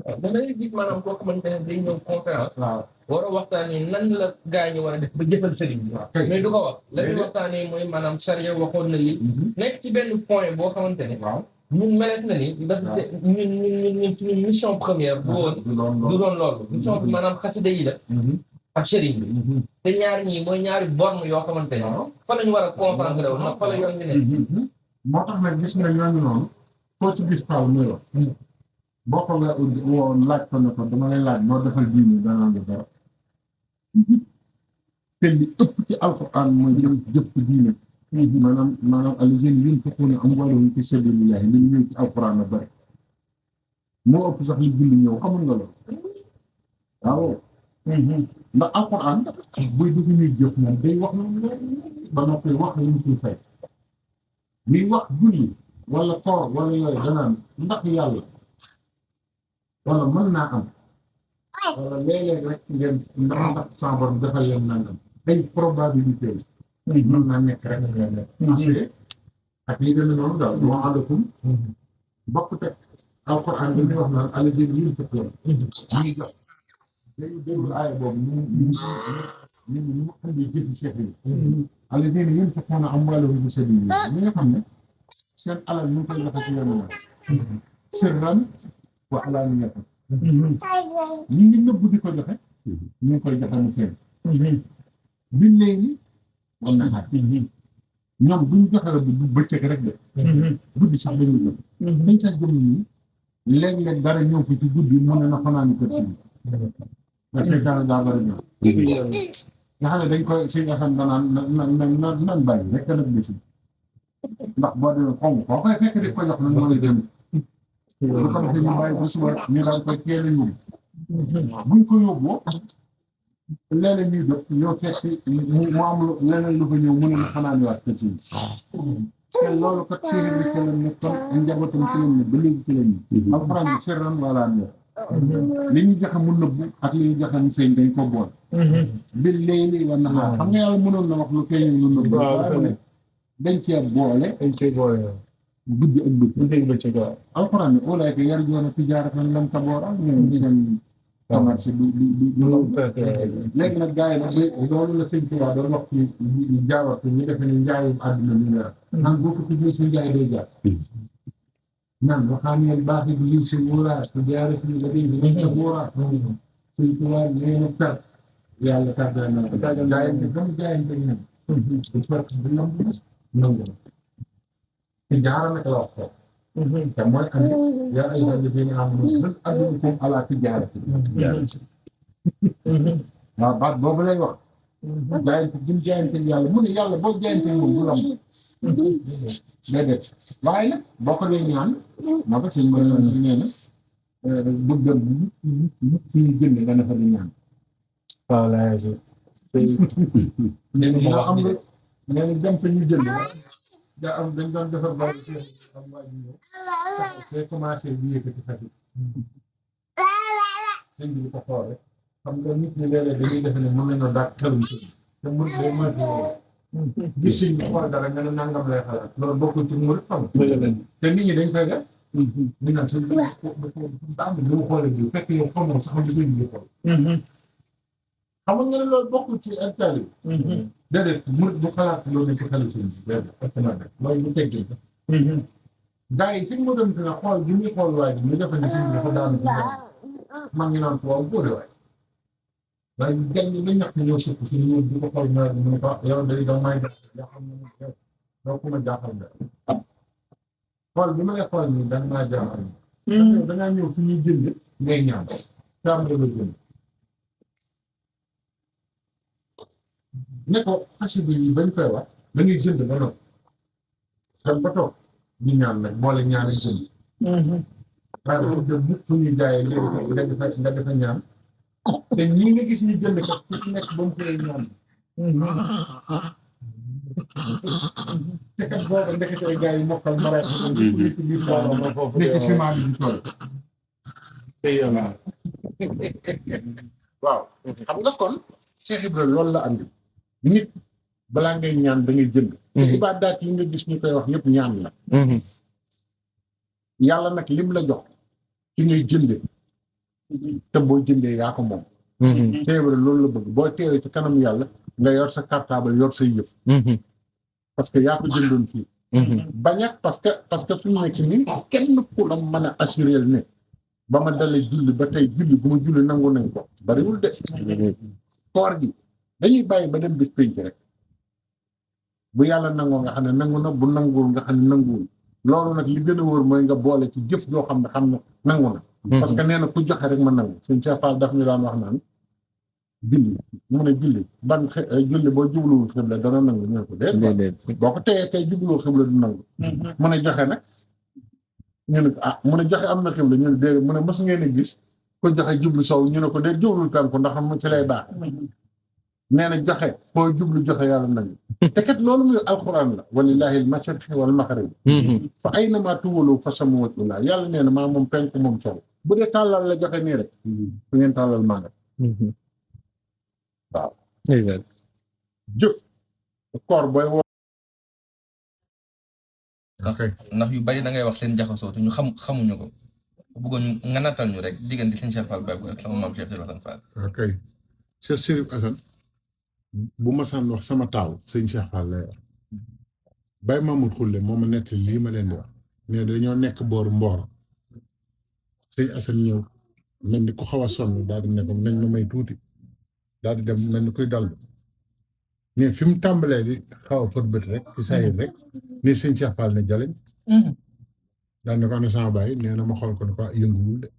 waaw da ngay gis maanaam koo xamante ne day ñëw conférence waaw war a waxtaanee nan la gaa ñi war a def ba jëfal sëriñ bi mais du ko wax la ñuy waxtaanee mooy maanaam charia waxoon na li nekk ci benn point boo xamante ne waaw ñun meles na ni daf ñun suñu mission première du woon du doon loolu mission bi maanaam xasida yi la ak sëriñ bi te ñaar ñii mooy ñaari borne yoo xamante ne fa lañu war a concentré wu nag fa la yoon bi ne moo tax nag gis nga ñooñu noonu koo ci gis taw muy wax boo ko nga woo laaj ko ne ko dama lay laaj boo defal diine danaa nga dara te li ëpp ci alxuraan mooy jëf ci diine maanaam allazina yunfiquuna amwaalahum fi sabilillahi li ñëw ci alxuraan la bëri moo ëpp sax li julli ñëw xamul nga loolu waaw ndax alxuraan buy defu ñuy jëf moom day wax na ba noppi wax la ñu ciy fay liy wax julli wala koor wala yooyu danaan ndax yàlla wala mën naa am wala léeg-léeg rek ngeen ndax sa borom defal leen nangam ay probabilité mën naa nekk rek parce que ak li gën a noonu daal wa alakum bokk teg alxuraan bi ñuy wax naan allazina yunfiquuna ñu jox dañu déglu aaya boobu ñu mu andi jëfi seex yi allazina yunfiquuna amwaalahum fi sabilillah ñi nga xam ne seen alal ñu ngi koy joxe ci yoonu sirran wa alaaniyatan ñi ngi nëbbu di ko joxe ñu ngi koy joxe mu feeñ biñ léegi am na xaar ñoom duñ joxe la bu bëccëg rek de guddi sax dañuy jox dañ sax gëm ni léeg-léeg dara ñëw fi ci guddi mu ne na fanaani kër si nga seytaane daa bari ñëw nga xam ne dañ koy si nga xam danaan nan bàyyi rek nag bési ndax boo demee xaw ma koo fay fekk di ko jox nag mën a jëm lu ko defee ñu bàyyi ba suba ñu daal koy teel a yóbbu buñ ko yóbboo léeg-léeg ñuy jot ñoo fekk mu am leneen lu ko ñëw mu ne na fanaani waat kër si te loolu kat séeréer bi ci la nekkoon ak njabootam ci lañ ne ba léegi ci lañ ne alxuraan bi sirran wala ne li ñu joxe mu nëbbu ak li ñu joxe mu feeñ dañ ko boole bi léegi wa naxaar xam nga yàlla mënoon na wax lu feeñ lu nëbbu waaye dañ cee boole guddi ak bëccëg alxuraan bi ulaa'ika yarjuuna tijaaratan lan tabuur ñoom seen commerce du léegi nag gars yi nag loolu la sëñ Tuubaa doon wax ci jaawatu ñu defe ne njaayum àdduna ñu la naan boo ko tuddee si njaay day jaar nan waxaaneel baax bi liw si wóoraat su jaarati la dégg nekk wóoraat sëñ Tuubaa nee na tar yàlla tàggal na jaayante ba mu jaayante ñan bu fekk bu nangu nangu te jaara nag la wax foofu te mooy andi yaa ay wàllu bi nga xam ne man addukum ala tijaarati waaw baat boobu lay wax jaayante gi mu jaayante yàlla mu ne yàlla boo jaayante moom du lam déedéet waaye nag boo ko dee ñaan moo ko sëñ mën nee na bu gën ci jënd nga ne fa di ñaan waaw laa si nee na dina am nga nee na dem fa ñu jënd daa am dañ doon defar ba am waa ji ñëw c'est commencé di yëkkati Fatick sëñ bi ko xool rek xam nga nit ñi léeg-léeg dañuy defe ne mën nañoo dàq xelum si te mu day moytu gis sëñ bi xool dara nga ne nangam lay xalaat loolu bokkul ci murit xam te nit ñi dañ koy def ñu naan sëñ bi daam bi mu xoolee bi fekk yow xamoo sax li sëñ bi xool xam nga ne loolu bokkul ci hectare yi déedéet murit bu xalaat loolu ne si xelu sëñ bi déedéet loolu lu teggee gars yi suñ ma doon dina xool bi muy xool waaye bi ñu defe ne sëñ bi dafa daanu ci man ngi naan ko waaw góore waay waaye gan ñi ba ñàkk ñëw sukk si ñëw di ko xool nawet bi mu ne ko yow day da may def yoo xam ne doo ko ma jaaxal nga xool bi ma lay xool nii da maa jaaxal nga da ngaa ñëw fi ñuy jënd ngay ñaan saam nga la jënd ne ko xasida yi bañ koy wax da ngay jënd ba noppi dem ba toog di ñaan nag boole ñaan ak jënd waaye dafa jëm nit fu ñuy jaayee léegi nga defa ñaan te ñii nga gis ñu jënd kat ku ci nekk ba mu koy ñaan te kat booba ndeketee gars yi mokkal maraat nekk biir boobam nekk ciment bi di tool waaw xam nga kon Cheikh Ibrahima loolu la andi nit balaa ngay ñaan da ngay jënd te ibaadaat yi nga gis ñu koy wax yëpp ñaan la yàlla nag lim la jox ci ngay jënde te boo jëndee yaa ko moom teewre loolu la bëgg boo teewee ci kanam yàlla nga yor sa cartable yor say yëf parce que yaa ko jëndoon fii bañat parce que fi mu nekk nii kenn ku la mën a assurer ne ba ma dalee julli ba tey julli bu ma julli nangu nañ ko bariwul de koor gi dañuy bàyyi ba dem bis pénc rek bu yàlla nangoo nga xam ne nangu na bu nanguwul nga xam ne nanguwul loolu nag li gën a wóor mooy nga boole ci jëf joo xam ne nangu na parce que nee na ku joxe rek ma nangu suñ Cheikh Fall daf ñu daan wax naan julli mu ne julli ban julli boo jubluwul xibla dana nangu ñu ne ko déet boo ko teyee tey jubluwul xibla du nangu mu ne joxe nag ñu ne ko mu ne joxe am na xibla ñu ne déedéet mu ne mës ngeen a gis ko joxe jublu sow ñu ne ko déet jublul penku ndax mu ci lay baax nee na joxe boo jublu joxe yàlla nangu te kat loolu muy alxuraan la walillahi al-mashriqi wal maghrib fa aynama tuwallu fa samma wajhullah yàlla nee na maa moom penku moom sow bu dee tàllal la joxe nii rek fu ngeen tàllal maa nga waaw jëf koor booy woo ndax yu bari da ngay wax seen jaxasoo te ñu xamuñu ko bëggoon nga nattal ñu rek diggante sëñ Cheikh Fall Baye ak sama maam Cheikh Chérif Assane Fall ok Cheikh Chérif Assane bu ma saan wax sama taaw sëñ Cheikh Fall lay wax Baye Mamoud Khoule moo ma nekk lii ma leen di wax ne dañoo nekk booru Mboro sëñ Assane ñëw mel ni ku xaw a sonn daal di ne ko nañ ma may tuuti daal di dem mel ni kuy dal mais fi mu tàmbalee di xaw a fët bët rek ci saa yi rek ni sëñ Cheikh Fall ne jaleñ daal ne ko ana sama baay nee na ma xool ko ne ko yënguwul de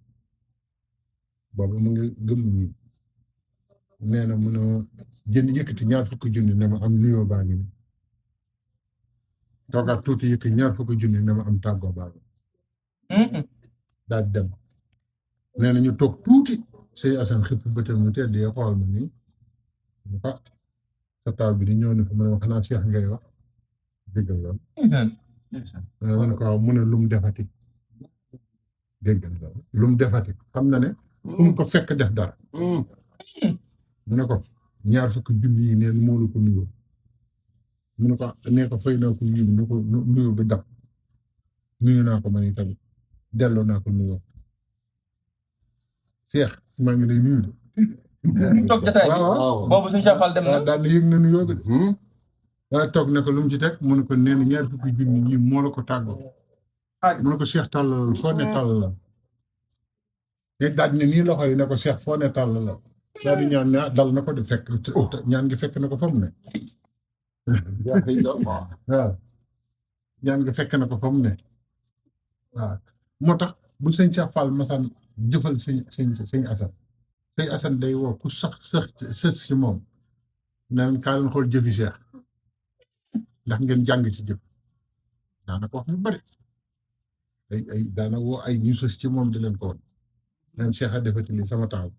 boobu mu ngi gëm nii nee na mun a jënd yëkkati ñaar fukki junni ne ma am nuyoo baa ngi nii toogaat tuuti yëkkati ñaar fukki junni ne ma am tàggoo baa ngi daal di dem nee na ñu toog tuuti sëñ Assane xëpp bëtam mu tedd yee xool ma nii sa taw bi di ñëw ne ko mu ne ma xanaa Cheikh ngay wax déggal loolu ma ne ko waaw mu ne lu mu defati déggal loolu lu mu defati xam na ne fu mu ko fekk def dara mu ne ko ñaar fukki junni yi neen moo la ko nuyoo mu ne ko nee ko fay naa ko yiw ne ko nuyoo bi dab nuyu naa ko man tamit delloo naa ko nuyoo Cheikh maa ngi lay nuyu de. mu toog jotaay bi waaw boobu suñu Cheikh Fall dem na. daal di yëg na nuyoo bi de. waaye toog ne ko lu mu ci teg mu ne ko nee na ñaar fukki junni yi moo la ko tàggoo. mu ne ko Cheikh tàllal foo ne tàllal. te daaj ne nii loxo yi ne ko Cheikh foo ne tàllal. daal di ñaan dal na ko de fekk ñaan gi fekk na ko fa mu ne. waaw ñaan gi fekk na ko fa mu ne. waaw moo tax bu sëñ Cheikh Fall masaan jëfal sëñ Assane. sëñ Assane day woo ku sës ci moom. naan kaa leen xool jëfi Cheikh. ndax ngeen jàng ci jëf. daanaka wax mu bari. daana woo ay ñu sës ci moom di leen ko woon. naan Cheikh a defati li sama taal.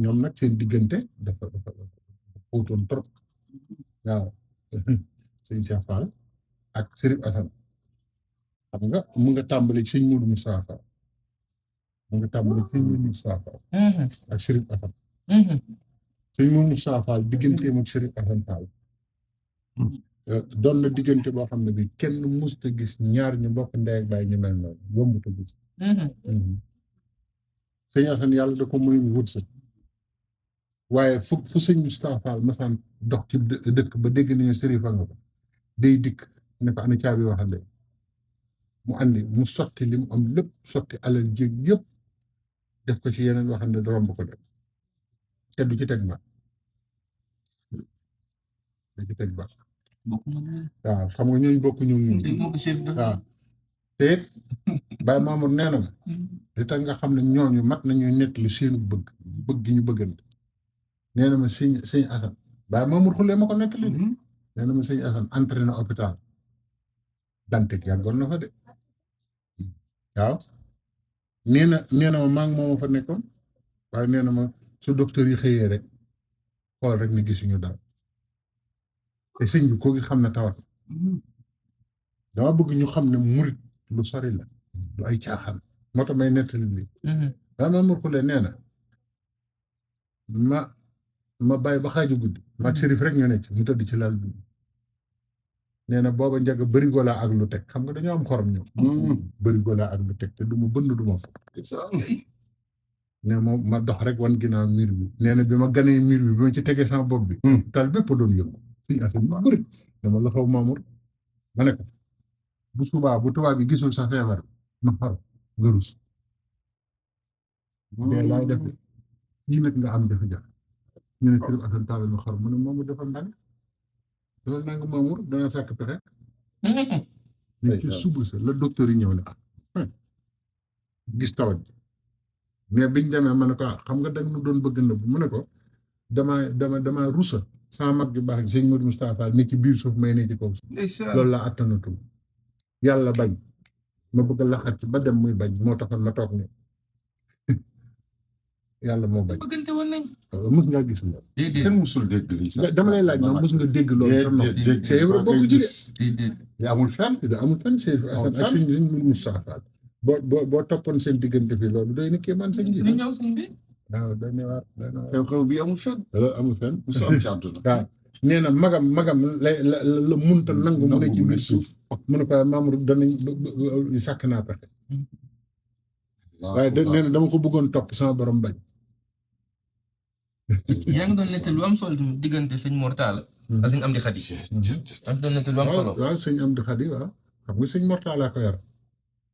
ñoom nag seen diggante dafa xóotoon trop. waaw sëñ Cheikh Fall ak Serif Assane. xam nga mu nga tàmbali sëñ Moudou Moustapha Fall. mu nga tàmbali sëñ Moudou Moustapha Fall. ak Serif Assane. sëñ Moudou Moustapha Fall digganteem ak Serif Assane Fall. doon na diggante boo xam ne bi kenn mësut a gis ñaar ñu bokk ndey ak baay ñu mel noonu yombut a gis. sëñ Assane yàlla da ko muy wërsëg. waaye fu sëñ Moustapha Fall masaan dox ci dëkk ba dégg nañu Serif a nga ko day dikk ne ko ana caabi waxande mu andi mu sotti li mu am lépp sotti alal jéeg yëpp def ko ci yeneen waxande romb ko dem te du ci teg ba waaw xam nga ñooñu bokk ñu waaw te it Baye Mamour nee na ma li tax nga xam ne ñooñu mat nañu nett lu seenu bëgg gi ñu bëggante nee na ma sëñ Assane Baye Mamour xulee ma ko nekk li nee na ma sëñ Assane entré na hôpital Dantec yàggoon na fa de waaw nee na ma maa ngi moom fa nekkoon waaye nee na ma su docteur yi xëyee rek xool rek ne gisuñu daal te sëñ bi koo gi xam ne tawat dama bëgg ñu xam ne murit lu sori la du ay caaxaan moo tax may nettali lii Baye Mamour xulee nee na ma bàyyi ba xaaju guddi maag Serif rek ñu ne ci mu tëdd ci lal bi nee na booba njëkk bërigo laa ak lu teg xam nga dañoo am xorom ñoom bërigo laa ak lu teg te du ma bënd du ma fa nee ma dox rek wan ginnaaw miir bi nee na bi ma ganee miir bi ma ci tegee sama bopp bi tal bépp doon yëngu suñu Assane bu bëri dama la xaw Mamour ma ne ko bu subaa bu tubaab bi gisul sa feebar ma xar nga rus dee laay def kii nag nga am jafe-jafe ñu ne Serif Assane Tall ma xar mu ne moom dafa ndànk dafa ndànk Mamour dana sàkk pexe ñu ci suba sa la docteur yi ñëw ne gis tawat ji mais biñ demee ma ne ko xam nga dañ mu doon bëgg na bu mu ne ko dama rusa sama mag ju baax sëñ Modou Moustapha Fall ne ci biir suuf may ne ci kaw suuf loolu laa attanatul yàlla bañ ma bëgg a laxat ci ba dem muy bañ moo taxoon ma toog ne yàlla moo bañ bëggante woon nañ. mos ngaa gis loolu kenn musul dégg lii sax dama lay laaj ma mos nga dégg loolu c'est vrai bokk ci de amul fenn amul fenn c'est Assane ak sëñ Modou Moustapha Fall boo toppoon seen diggante fi loolu doy na kéemaan sëñ bi ñu ñëw sëñ bi. waaw doy na waar xew-xew bi amul fenn loolu amul fenn musu am ci àdduna waaw nee na magam la munta nangu mu ne ci biir suuf mu ne ko Mamour danañ sàkk naa pexe waaye nee na dama ko bëggoon topp sama borom bañ yaa ngi doon nettali lu am solo tamit diggante sëñ Mor Talla ak sëñ Amdi Khady. yaa ngi doon nettali lu am solo. waaw sëñ Amdi Khady waaw xam nga sëñ Mor Talla ko yar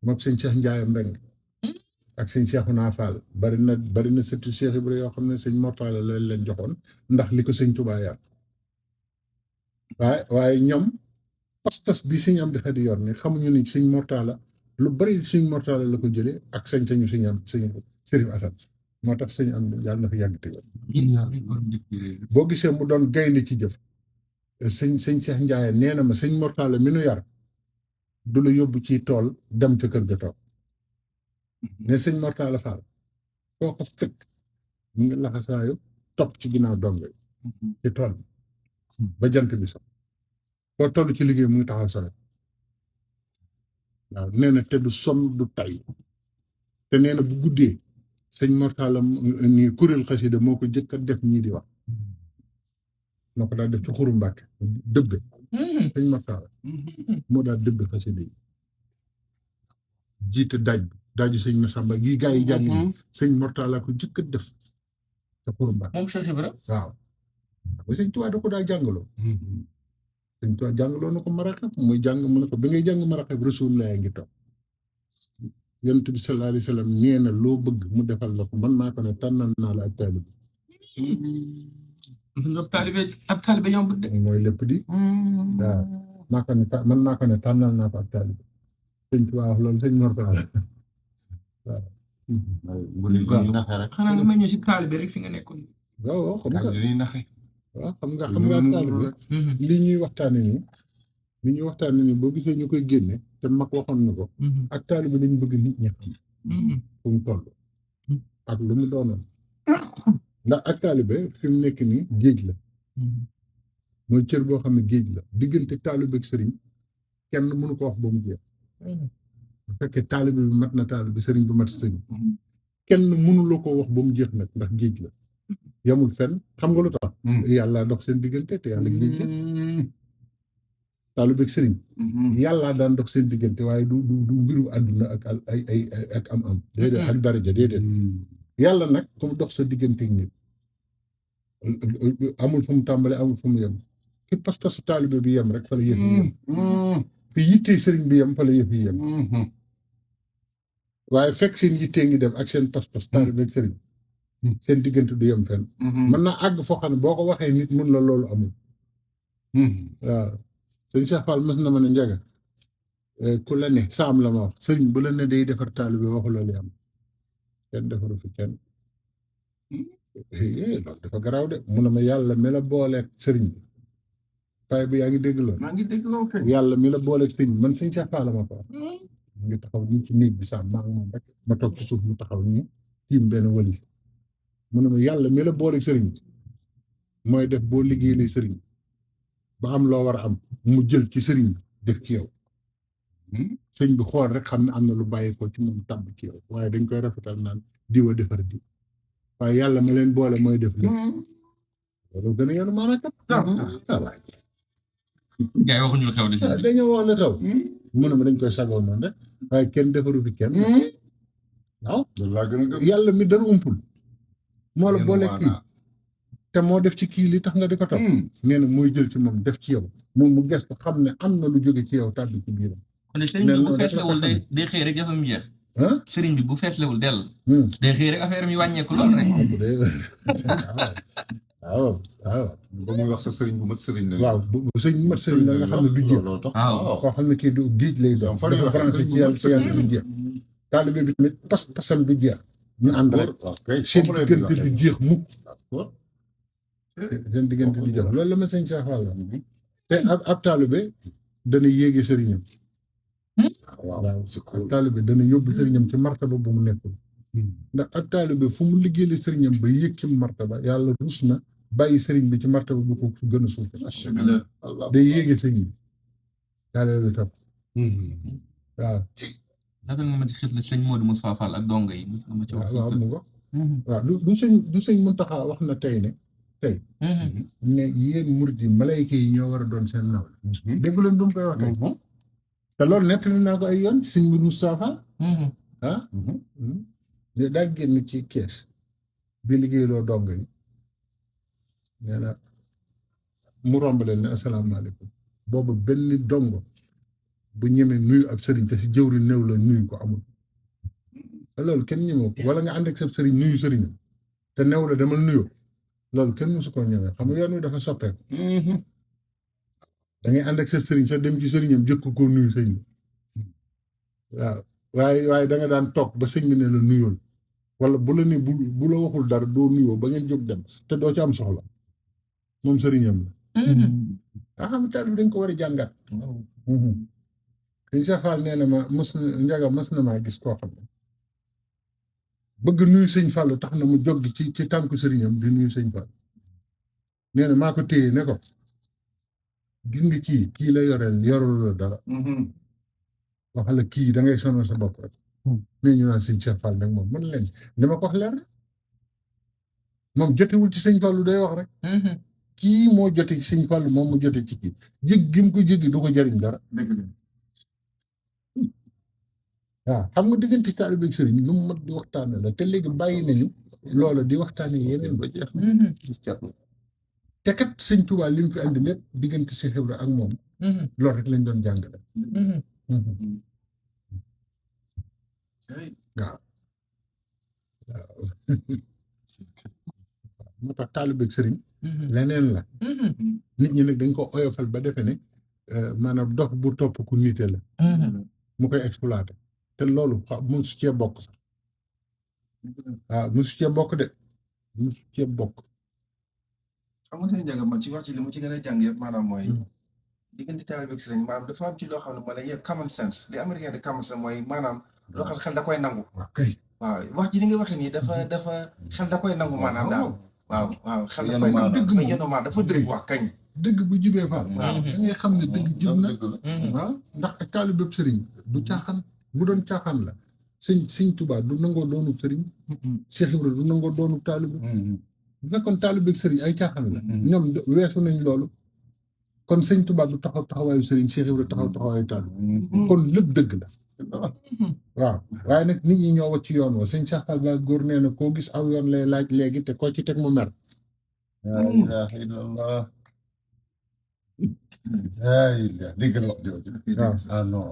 moom sëñ Cheikh Ndiaye Mbeng ak sëñ Cheikhouna Fall bari na sëtu Cheikh Ibra yoo xam ne sëñ Mor Talla la leen joxoon ndax li ko sëñ Touba yar waaye ñoom pas-pas bi sëñ Amdi Khady yor ni xamuñu ni sëñ Mor Talla lu bari sëñ Mor Talla la ko jëlee ak sañ-sañu sëñ Serif Assane moo tax sëñ am yàlla na fi yàgg te boo gisee mu doon gaynde ci jëf sëñ Cheikh Ndiaye nee na ma sëñ Mor Talla mi nu yar du la yóbbu ci tool dem ca kër ga toog mais sëñ Mor Talla Fall foo ko fekk mu ngi laxasaayu topp ci ginnaaw dongo yi ci tool ba jant bi sax foo toll ci liggéey mu ngi taxaw solo waaw nee na te du sonn du tay te nee na bu guddee sëñ Mor Talla ni kuréel xasida moo ko jëkk a def ñii di wax moo ko daal def ci xuru Mbàkke dëbbe sëñ Mor Talla moo daal dëbbe xasida yi jiite daj bi daaju sëñ Massamba gii gaa yi jàng sëñ Mortala ko jëkk a def te pour mbaa moom Cheikh Ibra waaw xam nga sëñ Tuubaa da ko daa jàngaloo sëñ Tuubaa jàngaloo na ko maraxeb muy jàng mu ne ko bi ngay jàng maraxeb Rasulullah ngi toog yonent bi sallallahu alayhi wa sallam nee na loo bëgg mu defal la ko man maa ko ne tànnal naa la ak taalibe ab taalibe yombut de mooy lépp di waaw maa ko ne man maa ko ne tànnal naa ko ak taalibe sëñ Tuubaa wax loolu sëñ Mortala waaw bu leen ko naxee rek. xanaa nga may ñëw si taalibe rek fi nga nekkoon. waaw xam nga dañuy naxee. waaw xam nga taalibe li ñuy waxtaane nii boo gisee ñu koy génne te mag waxoon na ko ak taalibe lañ bëgg nit ñi xam fu mu toll ak lu mu doonoon ndax ak taalibe fi mu nekk nii géej la mooy cër boo xam ne géej la diggante taalibe ak sëriñ kenn mënu ko wax ba mu jeex bu fekkee taalibe bi mat na taalibe sëriñ bi mat sëriñ kenn mënuloo ko wax ba mu jeex nag ndax géej la yamul fenn xam nga lu tax yàlla dox seen diggante te yàlla géej la taalibe ak sëriñ yàlla daan dox seen diggante waaye du mbiru àdduna ak ak am déedéet ak daraja déedéet yàlla nag comme dox sa diggante ak nit amul fu mu tàmbale amul fu mu yem fi pas-pasu taalibe bi yem rek fa la yëf yi yem fi yittee sëriñ bi yem fa la yëf yi yem waaye fekk seen yittee ngi dem ak seen pas-pas taalibe ak sëriñ seen diggante du yem fenn mën naa àgg foo xam ne boo ko waxee nit mun la loolu amul waaw sëñ Cheikh Fall mës na ma ne njaga ku la ne saam la ma wax sëriñ bu la ne day defar taalibe waxu loolu am kenn defaru fi kenn loolu dafa garaaw de mu ne ma yàlla mi la booleeg sëriñ bi pare bi yaa ngi dégg loolu maa ngi dégg loolu kay. yàlla mi la booleeg sëriñ man sëñ Cheikh Fall la ma ko wax mu ngi taxaw nii ci néeg bi sax maa ngi moom rek ma toog ci suuf mu taxaw nii tiim benn wali mu ne ma yàlla mi la booleeg sëriñ bi mooy def boo liggéeyee sëriñ ba am loo war a am mu jël ci sëriñ bi def ci yow sëñ bi xool rek xam ne am na lu bàyyi ko ci moom tàbb ci yow waaye dañ koy rafetal naan diwa defar di waaye yàlla ma leen boole mooy def lépp loolu gën a yoonu maanaam kat gars yi waxuñu lu xew de si dañoo wax la xew mu ne ma dañ koy sagoo noonu rek waaye kenn defaru fi kenn waaw loolu laa gën a gëm. yàlla mi dara umpul moo la boole kii te moo def ci kii li tax nga di ko topp nee na muy jël ci moom def ci yow moom mu gestu xam ne am na lu jóge ci yow tàbbi ci biiram kon sëriñ bi bu feeslewul day xëy rek jafam jeex sëriñ bi bu feeslewul dell day xëy rek affaire mi wàññeeku lool rek waaw ba muy wax sa sëriñ bu mat sëriñ la. waaw bu sëriñ bu mat sëriñ la nga xam ne du jeex loolu tax. koo xam ne kii du géej lay doon dafa branché ci yàlla du jeex taalibe bi tamit pasam du jeex ñu ànd rek seen diggante du jeex mukk seen diggante du jeex loolu la ma sëñ Cheikh Fall te ab taalibe dana yéege sëriñam waaw ab taalibe dana yóbbu sëriñam ci martaba bu mu nekkul ndax ab taalibe fu mu liggéeyee sëriñam ba yëg ci martaba yàlla rus na bàyyi sëriñ bi ci martaba bu ko su gën a suufe day yéege sëriñ bi taalibe bi topp waaw naka nga ma ci xit la sëñ Modou Moussa Fall ak donga yi ma ci wax waaw mu ngo waaw du sëñ Muntaxa wax na tey ne ne yéen murid yi malayka yi ñoo war a doon seen naw dégg leen du mu koy wax tey te loolu nettali naa ko ay yoon sëñ Modou Moussa Fall daa génn ci kees bi liggéeyloo donga yi nee na mu romb leen ne asalaamaaleykum boobu benn dongo bu ñemee nuyu ab sëriñ te si jëwri néew la nuyu ko amul loolu kenn ñemew ko wala nga ànd ak sa sëriñ nuyu sëriñam te néew la demal nuyu loolu kenn musu ko ñemee xam nga yoon wi dafa soppeeku da ngay ànd ak sa sëriñ sax dem ci sëriñam jëkk ko nuyu sëñ bi waaw waaye da nga daan toog ba sëñ bi ne la nuyool wala bu la ne bu la waxul dara doo nuyoo ba ngeen jóg dem te doo ci am soxla moom sëriñam la xam taal bi dañ ko war a jàngat sëñ Cheikh Fall nee na ma njaga mas na maa gis koo xam ne bëgg nuyu sëñ Fall tax na mu jóg ci tànku sëriñam di nuyu sëñ Fall nee na maa ko téye ne ko gis nga kii la yorul la dara waxala kii da ngay sonal sa bopp rek mais ñu naan sëñ Cheikh Fall nag moom mën leen li ma ko wax leer moom jotewul ci sëñ Fall day wax rek kii moo jote ci sëñ Fall moom mu jote ci kii jég gi mu ko jéggi du ko jariñ dara waaw xam nga diggante taalibe ak sëriñ lu mu mat di waxtaane la te léegi bàyyi nañu loola di waxtaane yeneen ba jeex te kat sëñ Tuubaa li mu fi andi lépp diggante Cheikh Ibra ak moom loolu rek lañ doon jàngale waaw moo tax taalibe ak sëriñ leneen la nit ñi nag dañ ko oyofal ba defe ne maanaam dox bu topp ku nite la mu koy exploité te loolu musu cee bokk sax waaw musu cee bokk de musu cee bokk xam nga sëñ Ndiaga man ci wax ci li mu ci gën a jàng yëpp maanaam mooy diggante taalibe ak sëriñ maanaam dafa am ci loo xam ne ma ne yëpp common sense li américain de common sense mooy maanaam loo xam xel da koy nangu waaw wax ji ni nga waxee nii dafa xel da koy nangu maanaam daal waaw xel da koy nangu dafa yenu maa dafa dëgg wax kañ dëgg bu jubee fa waaw da ngay xam ne dëgg jub na waaw ndax taalibe ak sëriñ du caaxaan bu doon caaxaan la sëñ Tuubaa du nangoo doonu sëriñ Cheikh Ibra du nangoo doonu taalibe bu fekkoon taalibe ak sëriñ ay caaxaan la ñoom weesu nañ loolu kon sëñ Tuubaa du taxaw taxawaayu sëriñ Cheikh Ibra taxaw taxawaayu taalibe kon lépp dëgg la waaw waaye nag nit ñi ñoo wacc ci yoon wa sëñ Cheikh Fall ba góor nee na koo gis aw yoon lay laaj léegi te koo ci teg mu mer laa ilaaha illallah dégg nga wax jooju ah non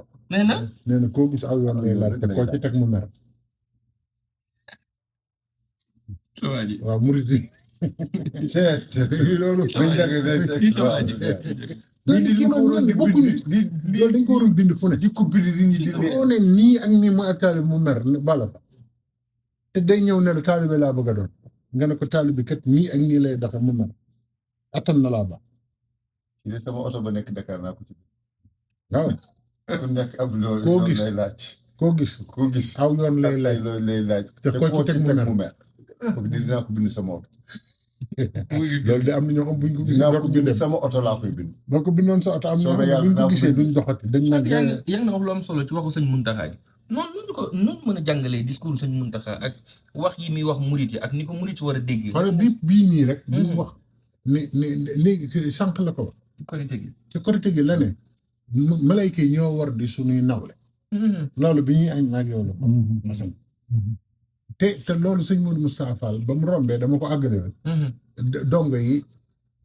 nee na koo gis aw yoon lay laaj te koo ci teg mu mer waaw murid yi loolu bokkuñu loolu dañ ko waroon bind fu ne di ko bind di ñi di soo ne nii ak nii mu ak taalibe mu mer bala te day ñëw ne la taalibe laa bëgg a doon nga ne ko taalibe kat nii ak nii lay dafa mu mer attan na laa ba sama oto ba nekk Dakar naa ko ci waaw ku nekk ab loolu koo gis lay laaj koo gis aw yoon lay laaj te koo ci teg mu mer dinaa ko bind sama oto loolu de am na ñoo xam buñ ko gisee dinaa ko bind sama oto laa koy bind boo ko bindoon sa oto am na ñoo xam buñ ko gisee duñ doxati dañ naan yaa ngi wax lu am solo ci waxu sëñ Muntaxa gi noonu mën a jàngalee discours sëñ Muntaxa ak wax yi muy wax murit yi ak ni ko murit si war a déggee xoolal bii nii rek bi mu wax ne léegi sànq la ko wax ci korite gi la ne malayka yi ñoo war di suñuy nawle loolu bi ñuy añ maag yow la masan te loolu sëñ Modou Moustapha Fall ba mu rombee dama ko àggale woon dongo yi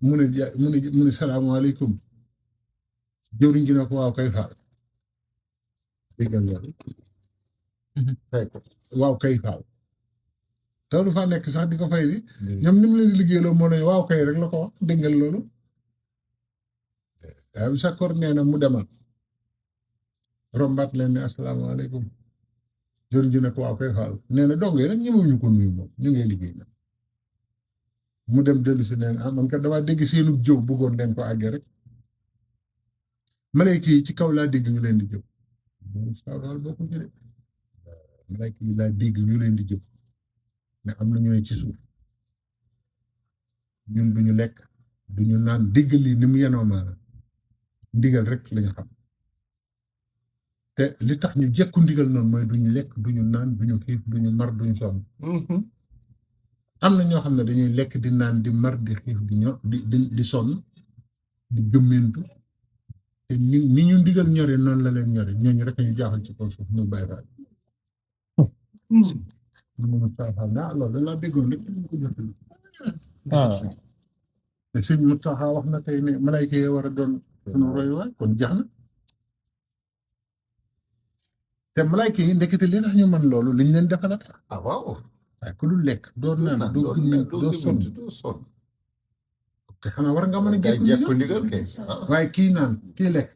mu ne salaamaaleykum jëwriñ ji ne ko waaw kay Fall déggal loolu fay ko waaw kay Fall te du faa nekk sax di ko fay di ñoom ni mu leen di liggéeyloo moo ne waaw kay rek la ko wax déggal loolu waaye bi sakkoor nee na mu demaat rombaat leen ne asalaamaaleykum jëriñ ji ne ko waaw kay Fall nee na dong yi rek ñemewuñu ko nuyu moom ñu ngi liggéey na mu dem dellu si neen man kat damaa dégg seenu jëw bëggoon leen ko àggee rek malayka yi ci kaw laa dégg ñu leen di jëw Fall boo ko jëlee malayka yi laa dégg ñu leen di jëw mais am na ñooy ci suuf ñun duñu lekk duñu naan déggal lii ni mu yenoo maanaam ndigal rek lañu xam te li tax ñu jekku ndigal noonu mooy duñu lekk duñu naan duñu xiif duñu mar duñu sonn am na ñoo xam ne dañuy lekk di naan di mar di xiif di sonn di gëmmentu te ni ñu ndigal ñore noonu la leen ñore ñooñu rek ñu jaaxal ci kaw suuf muy bàyyi faal mënu taxaw na loolu laa déggoon rek ñu ko jot te sëñ Mountakha wax na tey ne malayka yi war a doon sunu royuwaay kon jax na te malayka yi ndekete li tax ñu mën loolu liñ leen defalat waaw waaye ku dul lekk doo naan doo gummi doo sonn te xanaa war nga mën a jekku ndigal kay waaye kii naan kii lekk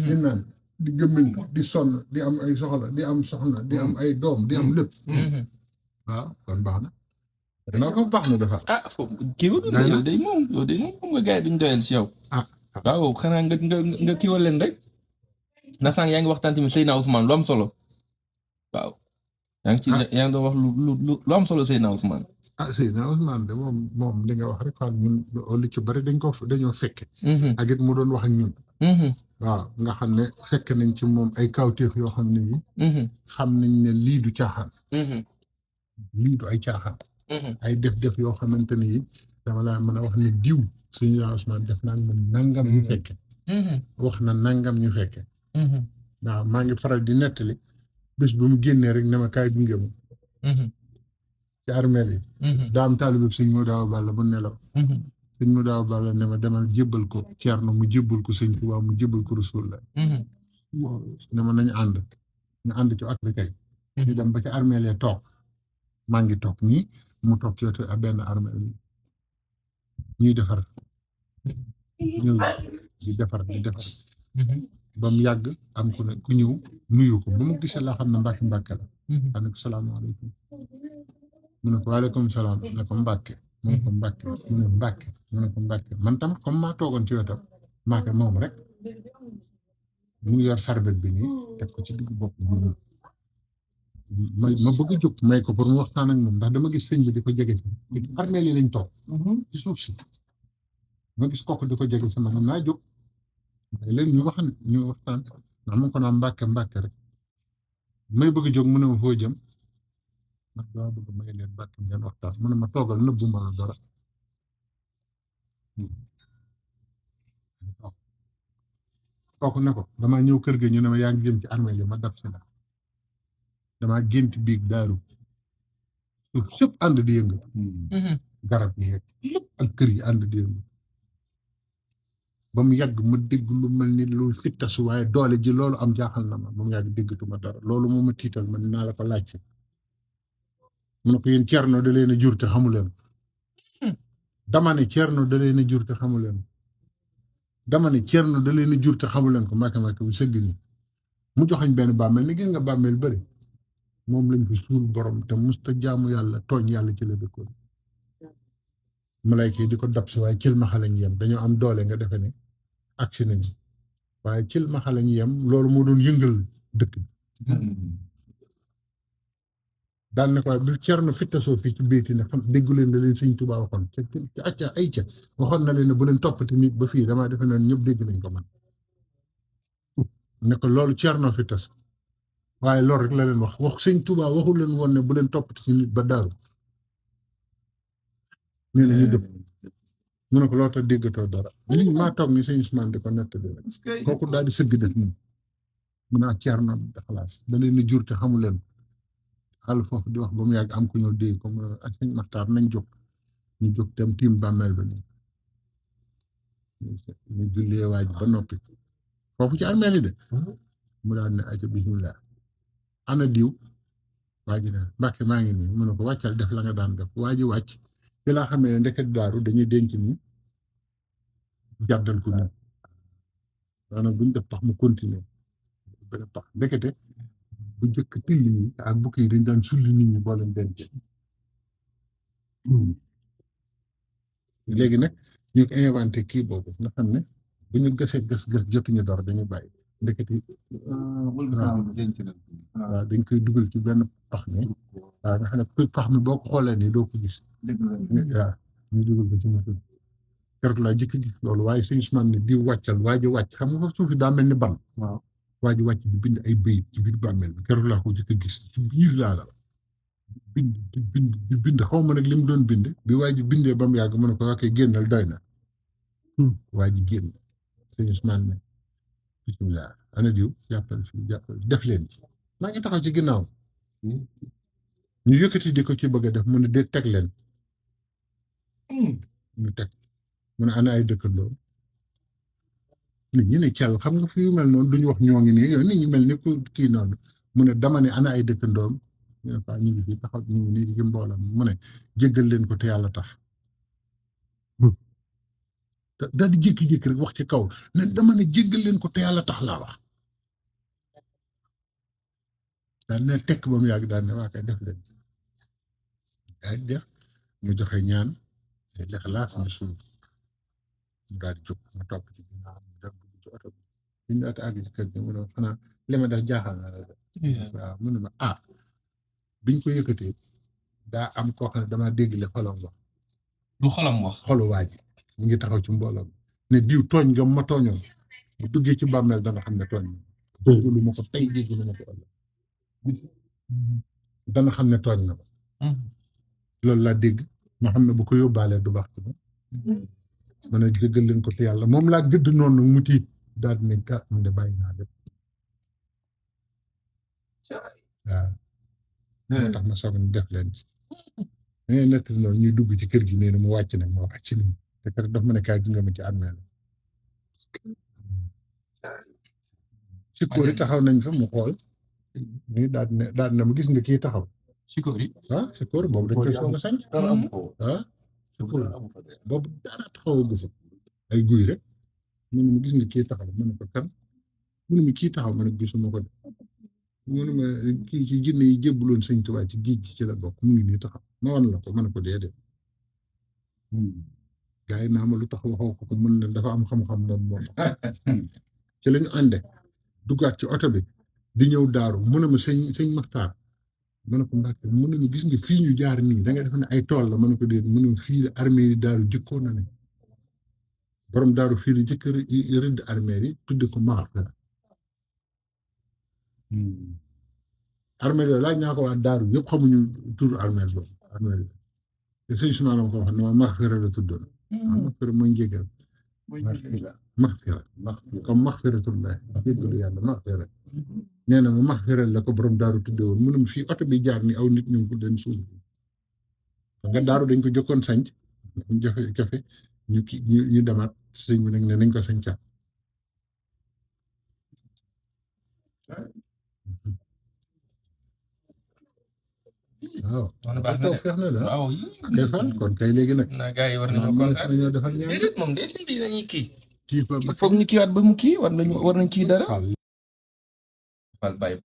di naan di gëmmintu di sonn di am ay soxla di am soxna di am ay doom di am lépp waaw kon baax na naa ko baax na dafa foofu kii yow day moom xam nga gars yi duñ doyal si yow waaw xanaa nga kiiwal leen rek ndax sànq yaa ngi waxtaan tamit Seydina Ousmane lu am solo waaw yaa ngi doon wax lu am solo Seydina Ousmane Seydina Ousmane de moom li nga wax rek xam ñun li ci bari dañoo fekke ak it mu doon wax ak ñun waaw nga xam ne fekk nañ ci moom ay kawteef yoo xam ne yi xam nañ ne lii du caaxaan lii du ay caaxaan ay def yoo xamante ne yi dama laa mën a wax ne diw Seydina Ousmane def naa moom nangam ñu fekke wax na nangam ñu fekke waaw maa ngi faral di nettali bés bu mu génnee rek ne ma kaay gunge ma ci armeel yi daa am taalibe sëñ Modou Awa Balla bu nelaw sëñ Modou Awa Balla ne ma demal jébbal ko Ceerno mu jébbal ko sëñ Tuubaa mu jébbal ko Rasulullah ne ma nañu ànd ñu ànd ci oto bi kay ñu dem ba ci armeel yi toog maa ngi toog nii mu toog ci wetu benn armeel ñuy defar ñëw di defar ba mu yàgg am ku ne ku ñëw nuyu ko ba mu gisee laa xam ne Mbàkke Mbàkke la xam ne ko salaamaaleykum mu ne ko waaleykum salaam ne ko Mbàkke mu ne ko Mbàkke mu ne Mbàkke mu ne ko Mbàkke man tam comme maa toogoon ci wetam Mbàkke moom rek mu yor sarbet bi nii teg ko ci digg bopp bi ma bëgg a jóg may ko pour mu waxtaan ak moom ndax dama gis sëñ bi di ko jege si armeel yi lañ toog ci suuf si ma gis kooku di ko jege si ma naa jóg may leen ñu waxtaan ndax ma ko naa Mbàkke Mbàkke rek may bëgg a jóg mu ne ma foo jëm ndax dama bëgg may leen Mbàkke ngeen waxtaan mu ne ma toogal nëbbu ma la dara kooku ne ko damaa ñëw kër ga ñu ne ma yaa ngi jëm ci armée yi ma dab si la damaa gént biig daaru suuf sëpp ànd di yëngu garab yi yeeg lépp ak kër yi ànd di yëngu ba mu yàgg ma dégg lu mel ni lu fittasu waaye doole ji loolu am jaaxal na ma ba mu yàgg déggatuma dara loolu moo ma tiital ma dinaa la ko laajte mu ne ko yéen Ceerno da leen a jur te xamu leen dama ne Ceerno da leen a jur te xamu leen dama ne Ceerno da leen a jur te xamu leen ko Mbàkke bu sëgg ni mu joxañ benn bàmmeel ni gis nga bàmmeel bëri moom lañ fi suul borom te musta jaamu yàlla tooñ yàlla ci la dëkkoon malayka yi di ko dab si waaye cil maxa lañ yem dañoo am doole nga defe ne agsi nañu waaye cil maxa lañ yem loolu moo doon yëngal dëkk bi daal ne ko bi Ceerno fittasoo fii ci béyti ne xam déggu leen da leen Sëñ Tuubaa waxoon ca acca ay ca waxoon na leen ne bu leen toppati nit ba fii damaa defe noonu ñëpp dégg nañ ko man ne ko loolu Ceerno fittas waaye loolu rek la leen wax Sëñ Tuubaa waxul leen woon ne bu leen toppati si nit ba daaru nee na ñu dëpp mu ne ko loo tax déggatoo dara lii maa toog ni Sëñ Usmaan di ko nettali rek kooku daal di sëgg def nii mu naa Ceerno xalaas da leen a jur te xamu leen xal foofu di wax ba mu yàgg am ku ñëw dégg ko mu ne ak Sëñ Maxtaar nañ jóg ñu jóg dem tiim bàmmeel ba nii ñu jullee waaj ba noppi foofu ci armeel yi de mu daal ne aca bismillah ana diw waa ji ne Mbàkke maa ngi nii mu ne ko wàccal def la nga daan def waa ji wàcc ci laa xamee ne ndeket daaru dañuy denc ni jàddal ko nii maanaam buñ def pax mu continuer benn pax ndekete bu jëkk till yi ak bukki yi dañ daan sulli nit ñi boo leen denc léegi nag ñu ko inventé kii boobu nga xam ne bu ñu gësee gës jotuñu dara dañuy bàyyi ndekete waaw dañ koy dugal ci benn pax mi waaw nga xam ne pax mi boo ko xoolee nii doo ko gis waaw ñu dugal ko ci moto bi keroog laa jëkk gis loolu waaye Sëñ Usmaan ne di wàccal waa ji wàcc xam nga foofu suuf daa mel ni ban waa ji wàcc di bind ay bayit ci biir bàmmeel bi keroog laa ko jëkk gis ci biir laa la bind xaw ma nag li mu doon bind bi waa ji bindee ba mu yàgg mu ne ko waa koy génnal doy na waa ji génn Sëñ Usmaan ne bismillah ana diw jàppal def leen ci maa ngi taxaw ci ginnaaw ñu yëkkati di ko ci bëgg a def mu ne de teg leen ñu teg mu ne ana ay dëkkandoo nit ñi ne cel xam nga fi yu mel noonu duñu wax ñoo ngi nii yow nit ñi mel ni ku kii noonu mu ne dama ne ana ay dëkkandoom ñu ne ñu ngi fi taxaw ñu ngi nii ci mboolam mu ne jéggal leen ko te yàlla tax daal di jékki-jékki rek wax ci kaw ne dama ne jéggal leen ko te yàlla tax laa wax daal ne tekk ba mu yàgg daal ne waa kay def leen daal di def mu joxe ñaan te lexlaas na suuf mu daal di jóg ma topp ci ginnaaw mu dem ci oto bi bi ñu daata àgg ci kër gi mu ne xanaa li ma def jaaxal na la waaw mu ne ma biñ ko yëkkatee daa am koo xam ne damaa dégg le xolam wax lu xolam wax xolu waa ji mu ngi taxaw ci mbooloo ne diw tooñ nga ma tooñoon bu duggee ci bàmmeel dana xam ne tooñ na lu ma ko tey dégg lu ma ko ëllëg dana xam ne tooñ na ko loolu laa dégg ma xam ne bu ko yóbbaalee du baax ci ma ne jéggal leen ko te yàlla moom laa gëdd noonu mu tiit daal di ne gàtt mu de bàyyi naa lépp waaw moo tax ma soog a def leen ci mais nett noonu ñuy dugg ci kër gi nee na mu wàcc nag ma wàcc nii te kat daf ma ne kaay gi nga ma ci armée la ci kóori taxaw nañ fa mu xool nii daal na ma gis nga kii taxaw Sikori. ah si kóor boobu dañ koy soog a sanc dara am ko ah si kóor boobu dara taxaw a gis ay guy rek mu ne ma gis nga kii taxaw ma ne ko kan mu ne ma kii taxaw ma ne gisuma ko de mu ne ma kii ci jinne yi jébbuloon sëñ Tuubaa ci géej gi ci la bokk mu ngi nii taxaw ma wan la ko ma ne ko déedéet gars yi naa ma lu tax waxoo ko mën na dafa am xam-xam moom moom ci la ñu ànde duggaat ci oto bi di ñëw daaru mu ne ma sëñ Maxtaar ma ne ko Mbàkke mu ne ma gis nga fii ñu jaar nii da nga def ne ay tool la ma ne ko déedéet mu ne ma fii la armée yi daaru jëkkoon na ne borom daaru fii la jëkk rëdd armée yi tudde ko Maxfira armée yooyu laaj ñaa ko waa daaru yëpp xamuñu tur armée boobu armée yi te sëñ Usmaan ko wax ne ma Maxfira la tuddoon Maxfira mooy njégal Maxfira comme Maxfiratullah jéggalu yàlla Maxfira nee na ma Maxfira la ko borom daaru tudde woon mu ne ma fii oto bi jaar ni aw nit ñu ko leen suul xam nga daaru dañ ko jokkoon sanc jafe ñu demaat sëñ bi nag ne nañ ko sancaat waaw baax na de feex na la waaw kay fan kon kay léegi nag na gars yi war nañoo kontaan ñoo defal ñaan déedéet moom de seen bii dañuy kii kii fa foog ñu kiiwaat ba mu kii war nañ kii dara. Fal bàyyi